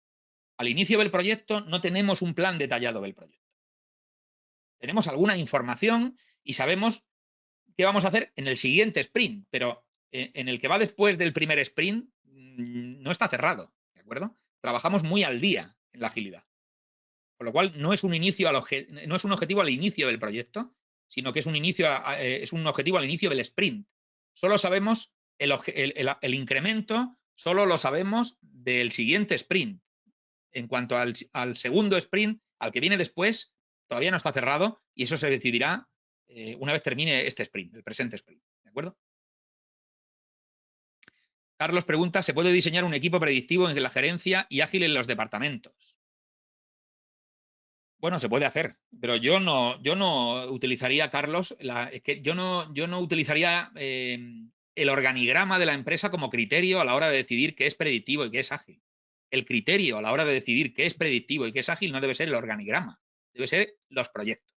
Al inicio del proyecto no tenemos un plan detallado del proyecto. Tenemos alguna información y sabemos qué vamos a hacer en el siguiente sprint, pero en el que va después del primer sprint no está cerrado, ¿de acuerdo? Trabajamos muy al día en la agilidad. Con lo cual, no es un objetivo al inicio del proyecto, sino que es un objetivo al inicio del sprint. Solo sabemos el incremento, solo lo sabemos del siguiente sprint. En cuanto al segundo sprint, al que viene después, todavía no está cerrado y eso se decidirá una vez termine este sprint, el presente sprint. ¿De acuerdo? Carlos pregunta, ¿se puede diseñar un equipo predictivo en la gerencia y ágil en los departamentos? Bueno, se puede hacer, pero yo no utilizaría, Carlos, yo no utilizaría el organigrama de la empresa como criterio a la hora de decidir qué es predictivo y qué es ágil. El criterio a la hora de decidir qué es predictivo y qué es ágil no debe ser el organigrama, debe ser los proyectos.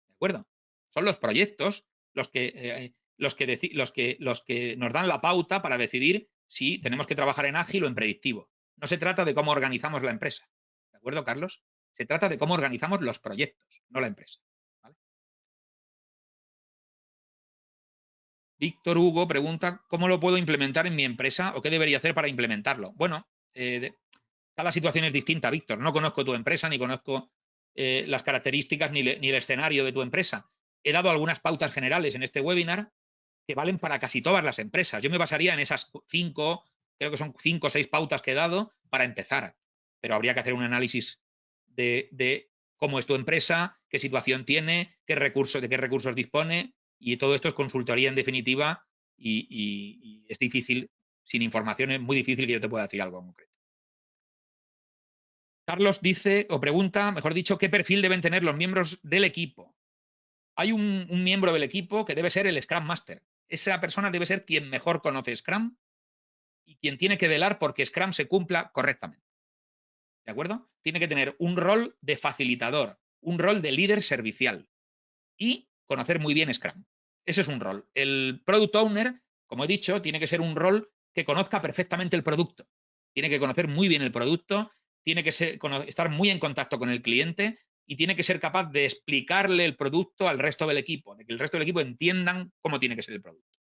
¿De acuerdo? Son los proyectos los que nos dan la pauta para decidir si tenemos que trabajar en ágil o en predictivo. No se trata de cómo organizamos la empresa. ¿De acuerdo, Carlos? Se trata de cómo organizamos los proyectos, no la empresa. ¿Vale? Víctor Hugo pregunta, ¿cómo lo puedo implementar en mi empresa o qué debería hacer para implementarlo? Bueno, cada situación es distinta, Víctor. No conozco tu empresa, ni conozco las características ni el escenario de tu empresa. He dado algunas pautas generales en este webinar que valen para casi todas las empresas. Yo me basaría en esas 5, creo que son 5 o 6 pautas que he dado para empezar. Pero habría que hacer un análisis de cómo es tu empresa, qué situación tiene, de qué recursos dispone, y todo esto es consultoría en definitiva, y es difícil, sin información es muy difícil que yo te pueda decir algo en concreto. Carlos dice, o pregunta, mejor dicho, ¿qué perfil deben tener los miembros del equipo? Hay un miembro del equipo que debe ser el Scrum Master. Esa persona debe ser quien mejor conoce Scrum y quien tiene que velar porque Scrum se cumpla correctamente. ¿De acuerdo? Tiene que tener un rol de facilitador, un rol de líder servicial y conocer muy bien Scrum. Ese es un rol. El Product Owner, como he dicho, tiene que ser un rol que conozca perfectamente el producto. Tiene que conocer muy bien el producto, tiene que estar muy en contacto con el cliente y tiene que ser capaz de explicarle el producto al resto del equipo, de que el resto del equipo entiendan cómo tiene que ser el producto.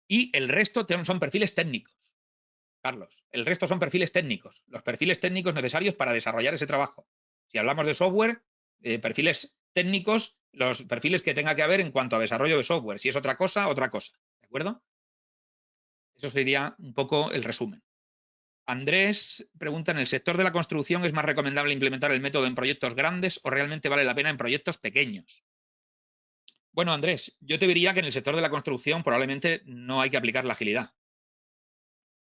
Y el resto son perfiles técnicos, Carlos. El resto son perfiles técnicos, los perfiles técnicos necesarios para desarrollar ese trabajo. Si hablamos de software, perfiles técnicos, los perfiles que tenga que haber en cuanto a desarrollo de software. Si es otra cosa, otra cosa. ¿De acuerdo? Eso sería un poco el resumen. Andrés pregunta, ¿en el sector de la construcción es más recomendable implementar el método en proyectos grandes o realmente vale la pena en proyectos pequeños? Bueno, Andrés, yo te diría que en el sector de la construcción probablemente no hay que aplicar la agilidad.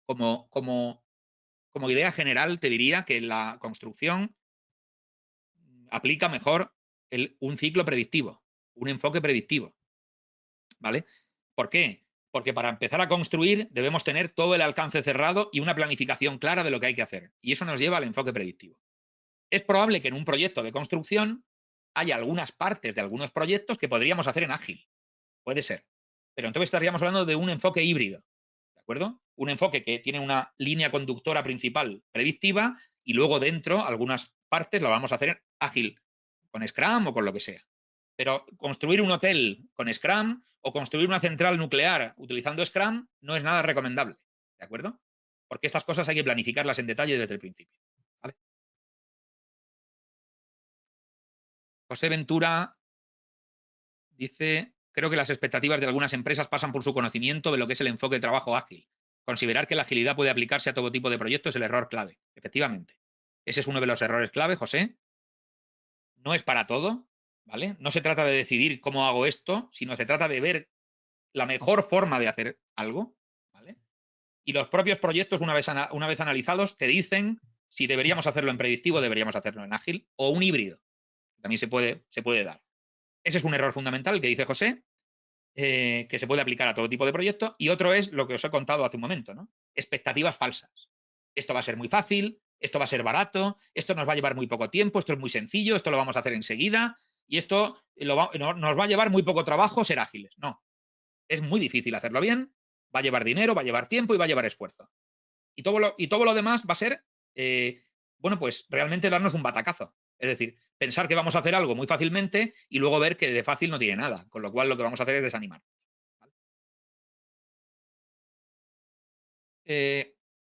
Como idea general, te diría que la construcción aplica mejor un ciclo predictivo, un enfoque predictivo. ¿Vale? ¿Por qué? Porque para empezar a construir debemos tener todo el alcance cerrado y una planificación clara de lo que hay que hacer. Y eso nos lleva al enfoque predictivo. Es probable que en un proyecto de construcción haya algunas partes de algunos proyectos que podríamos hacer en ágil. Puede ser. Pero entonces estaríamos hablando de un enfoque híbrido. ¿De acuerdo? Un enfoque que tiene una línea conductora principal predictiva y luego dentro algunas partes lo vamos a hacer ágil, con Scrum o con lo que sea. Pero construir un hotel con Scrum o construir una central nuclear utilizando Scrum no es nada recomendable. ¿De acuerdo? Porque estas cosas hay que planificarlas en detalle desde el principio. ¿Vale? José Ventura dice, creo que las expectativas de algunas empresas pasan por su conocimiento de lo que es el enfoque de trabajo ágil. Considerar que la agilidad puede aplicarse a todo tipo de proyectos es el error clave. Efectivamente. Ese es uno de los errores clave, José. No es para todo, ¿vale? No se trata de decidir cómo hago esto, sino se trata de ver la mejor forma de hacer algo, ¿vale? Y los propios proyectos, una vez analizados, te dicen si deberíamos hacerlo en predictivo o deberíamos hacerlo en ágil o un híbrido. También se puede dar. Ese es un error fundamental que dice José, que se puede aplicar a todo tipo de proyectos. Y otro es lo que os he contado hace un momento, ¿no? Expectativas falsas. Esto va a ser muy fácil, esto va a ser barato, esto nos va a llevar muy poco tiempo, esto es muy sencillo, esto lo vamos a hacer enseguida y esto nos va a llevar muy poco trabajo ser ágiles. No, es muy difícil hacerlo bien, va a llevar dinero, va a llevar tiempo y va a llevar esfuerzo. Y todo lo demás va a ser, bueno, pues realmente darnos un batacazo. Es decir, pensar que vamos a hacer algo muy fácilmente y luego ver que de fácil no tiene nada. Con lo cual lo que vamos a hacer es desanimar.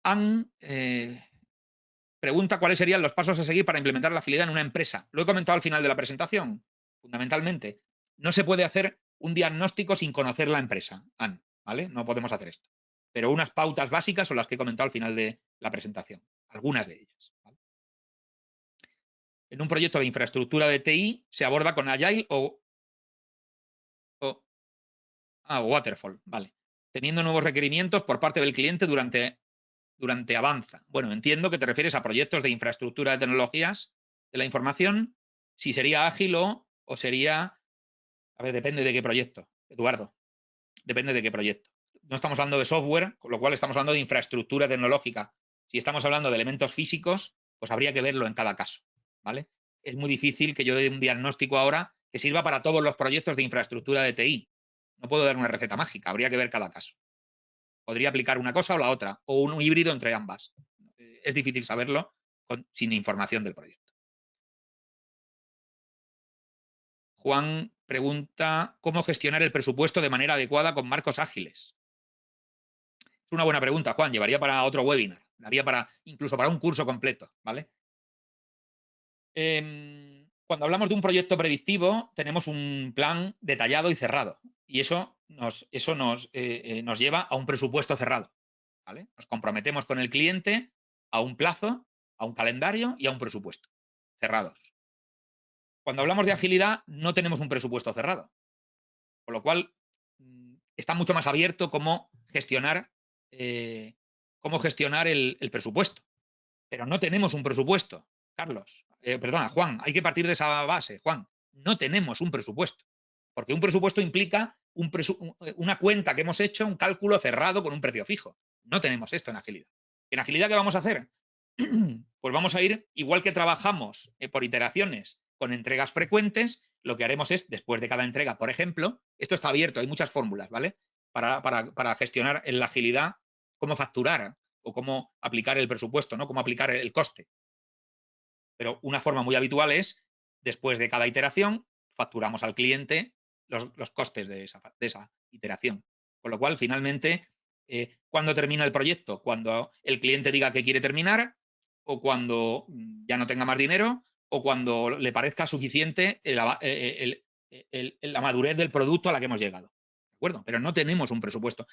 Anne pregunta cuáles serían los pasos a seguir para implementar la agilidad en una empresa. Lo he comentado al final de la presentación. Fundamentalmente, no se puede hacer un diagnóstico sin conocer la empresa, Anne, ¿vale? No podemos hacer esto. Pero unas pautas básicas son las que he comentado al final de la presentación. Algunas de ellas. ¿Vale? En un proyecto de infraestructura de TI se aborda con Agile o Waterfall, ¿vale? Teniendo nuevos requerimientos por parte del cliente durante avanza. Bueno, entiendo que te refieres a proyectos de infraestructura de tecnologías de la información, si sería ágil o sería, a ver, depende de qué proyecto, Eduardo, depende de qué proyecto. No estamos hablando de software, con lo cual estamos hablando de infraestructura tecnológica. Si estamos hablando de elementos físicos, pues habría que verlo en cada caso, ¿vale? Es muy difícil que yo dé un diagnóstico ahora que sirva para todos los proyectos de infraestructura de TI. No puedo dar una receta mágica, habría que ver cada caso. Podría aplicar una cosa o la otra, o un híbrido entre ambas. Es difícil saberlo sin información del proyecto. Juan pregunta, ¿cómo gestionar el presupuesto de manera adecuada con marcos ágiles? Es una buena pregunta, Juan. Llevaría para otro webinar. Daría incluso para un curso completo, ¿vale? Cuando hablamos de un proyecto predictivo, tenemos un plan detallado y cerrado. Y eso nos lleva a un presupuesto cerrado, ¿vale? Nos comprometemos con el cliente a un plazo, a un calendario y a un presupuesto. cerrados. Cuando hablamos de agilidad, no tenemos un presupuesto cerrado. Con lo cual, está mucho más abierto cómo gestionar el presupuesto. Pero no tenemos un presupuesto, Carlos. Perdona, Juan, hay que partir de esa base, Juan. No tenemos un presupuesto. Porque un presupuesto implica una cuenta que hemos hecho, un cálculo cerrado con un precio fijo. No tenemos esto en agilidad. ¿En agilidad qué vamos a hacer? Pues vamos a ir, igual que trabajamos por iteraciones con entregas frecuentes, lo que haremos es, después de cada entrega, por ejemplo, esto está abierto, hay muchas fórmulas, ¿vale? Para gestionar en la agilidad cómo facturar o cómo aplicar el presupuesto, ¿no? Cómo aplicar el coste. Pero una forma muy habitual es, después de cada iteración, facturamos al cliente los costes de esa iteración. Con lo cual, finalmente, ¿cuándo termina el proyecto? Cuando el cliente diga que quiere terminar, o cuando ya no tenga más dinero, o cuando le parezca suficiente la madurez del producto a la que hemos llegado. ¿De acuerdo? Pero no tenemos un presupuesto.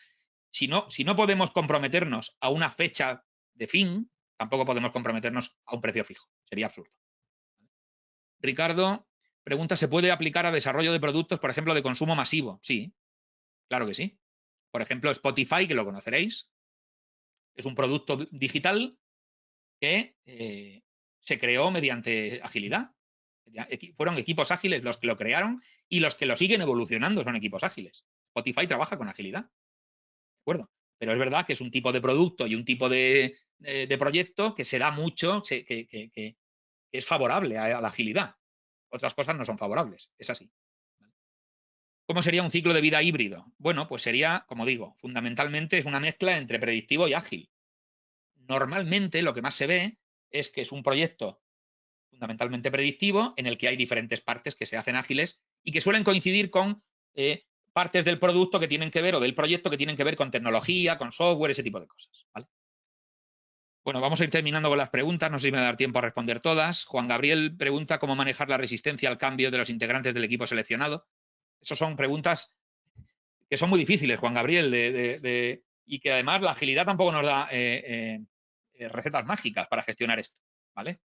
Si no podemos comprometernos a una fecha de fin, tampoco podemos comprometernos a un precio fijo. Sería absurdo. Ricardo pregunta, ¿se puede aplicar a desarrollo de productos, por ejemplo, de consumo masivo? Sí, claro que sí. Por ejemplo, Spotify, que lo conoceréis, es un producto digital que se creó mediante agilidad. Fueron equipos ágiles los que lo crearon y los que lo siguen evolucionando son equipos ágiles. Spotify trabaja con agilidad. ¿De acuerdo? Pero es verdad que es un tipo de producto y un tipo de proyecto que se da mucho, que es favorable a la agilidad. Otras cosas no son favorables, es así. ¿Cómo sería un ciclo de vida híbrido? Bueno, pues sería, como digo, fundamentalmente es una mezcla entre predictivo y ágil. Normalmente lo que más se ve es que es un proyecto fundamentalmente predictivo en el que hay diferentes partes que se hacen ágiles y que suelen coincidir con partes del producto que tienen que ver o del proyecto que tienen que ver con tecnología, con software, ese tipo de cosas. ¿Vale? Bueno, vamos a ir terminando con las preguntas, no sé si me va a dar tiempo a responder todas. Juan Gabriel pregunta cómo manejar la resistencia al cambio de los integrantes del equipo seleccionado. Esas son preguntas que son muy difíciles, Juan Gabriel, y que además la agilidad tampoco nos da recetas mágicas para gestionar esto. ¿Vale?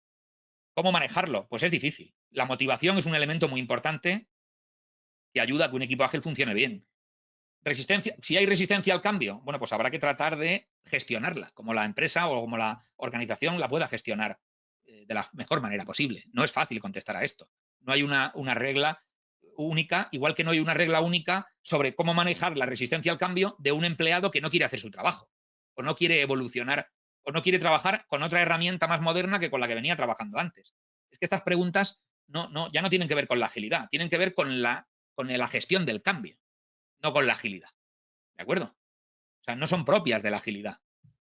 ¿Cómo manejarlo? Pues es difícil. La motivación es un elemento muy importante que ayuda a que un equipo ágil funcione bien. Resistencia, si hay resistencia al cambio, bueno, pues habrá que tratar de gestionarla, como la empresa o como la organización la pueda gestionar de la mejor manera posible. No es fácil contestar a esto. No hay una regla única, igual que no hay una regla única sobre cómo manejar la resistencia al cambio de un empleado que no quiere hacer su trabajo, o no quiere evolucionar, o no quiere trabajar con otra herramienta más moderna que con la que venía trabajando antes. Es que estas preguntas ya no tienen que ver con la agilidad, tienen que ver con la gestión del cambio, no con la agilidad. ¿De acuerdo? O sea, no son propias de la agilidad.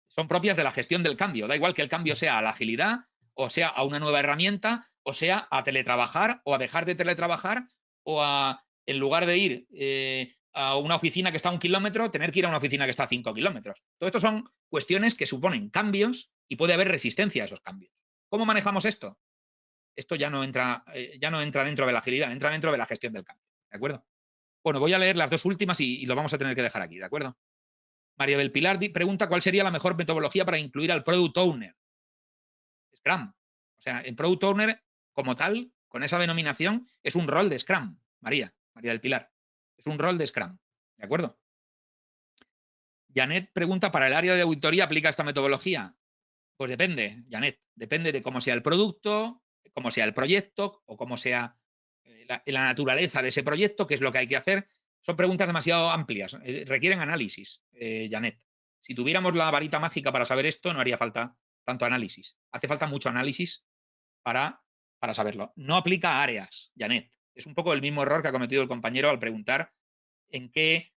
Son propias de la gestión del cambio. Da igual que el cambio sea a la agilidad, o sea a una nueva herramienta, o sea a teletrabajar, o a dejar de teletrabajar, o a, en lugar de ir a una oficina que está a 1 kilómetro, tener que ir a una oficina que está a 5 kilómetros. Todo esto son cuestiones que suponen cambios y puede haber resistencia a esos cambios. ¿Cómo manejamos esto? Esto ya no entra dentro de la agilidad, entra dentro de la gestión del cambio. ¿De acuerdo? Bueno, voy a leer las dos últimas y lo vamos a tener que dejar aquí, ¿de acuerdo? María del Pilar pregunta cuál sería la mejor metodología para incluir al Product Owner. Scrum. O sea, el Product Owner, como tal, con esa denominación, es un rol de Scrum, María del Pilar. Es un rol de Scrum. ¿De acuerdo? Janet pregunta, ¿para el área de auditoría aplica esta metodología? Pues depende, Janet. Depende de cómo sea el producto, cómo sea el proyecto o cómo sea la naturaleza de ese proyecto, qué es lo que hay que hacer. Son preguntas demasiado amplias, requieren análisis, Janet. Si tuviéramos la varita mágica para saber esto, no haría falta tanto análisis. Hace falta mucho análisis para saberlo. No aplica a áreas, Janet. Es un poco el mismo error que ha cometido el compañero al preguntar en qué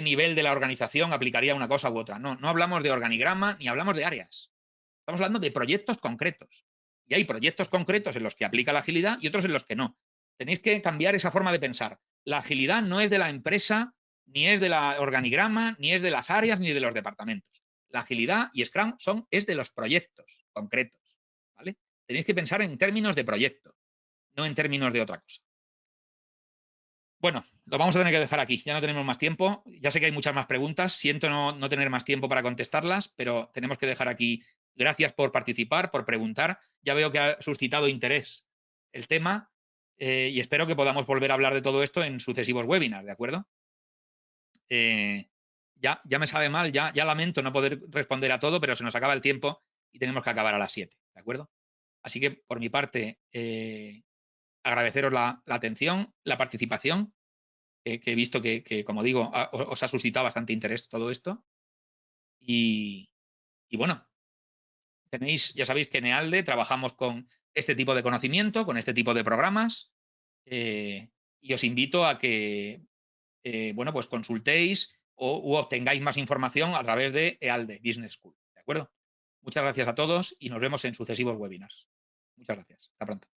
nivel de la organización aplicaría una cosa u otra. No hablamos de organigrama ni hablamos de áreas. Estamos hablando de proyectos concretos. Y hay proyectos concretos en los que aplica la agilidad y otros en los que no. Tenéis que cambiar esa forma de pensar. La agilidad no es de la empresa, ni es de la organigrama, ni es de las áreas, ni de los departamentos. La agilidad y Scrum es de los proyectos concretos. ¿Vale? Tenéis que pensar en términos de proyecto, no en términos de otra cosa. Bueno, lo vamos a tener que dejar aquí. Ya no tenemos más tiempo. Ya sé que hay muchas más preguntas. Siento no tener más tiempo para contestarlas, pero tenemos que dejar aquí Gracias por participar, por preguntar. Ya veo que ha suscitado interés el tema y espero que podamos volver a hablar de todo esto en sucesivos webinars, ¿de acuerdo? Ya me sabe mal, ya lamento no poder responder a todo, pero se nos acaba el tiempo y tenemos que acabar a las 7, ¿de acuerdo? Así que, por mi parte, agradeceros la atención, la participación, que he visto que, como digo, os ha suscitado bastante interés todo esto. Y bueno, ya sabéis que en EALDE trabajamos con este tipo de conocimiento, con este tipo de programas, y os invito a que, bueno, pues consultéis u obtengáis más información a través de EALDE Business School, ¿de acuerdo? Muchas gracias a todos y nos vemos en sucesivos webinars. Muchas gracias. Hasta pronto.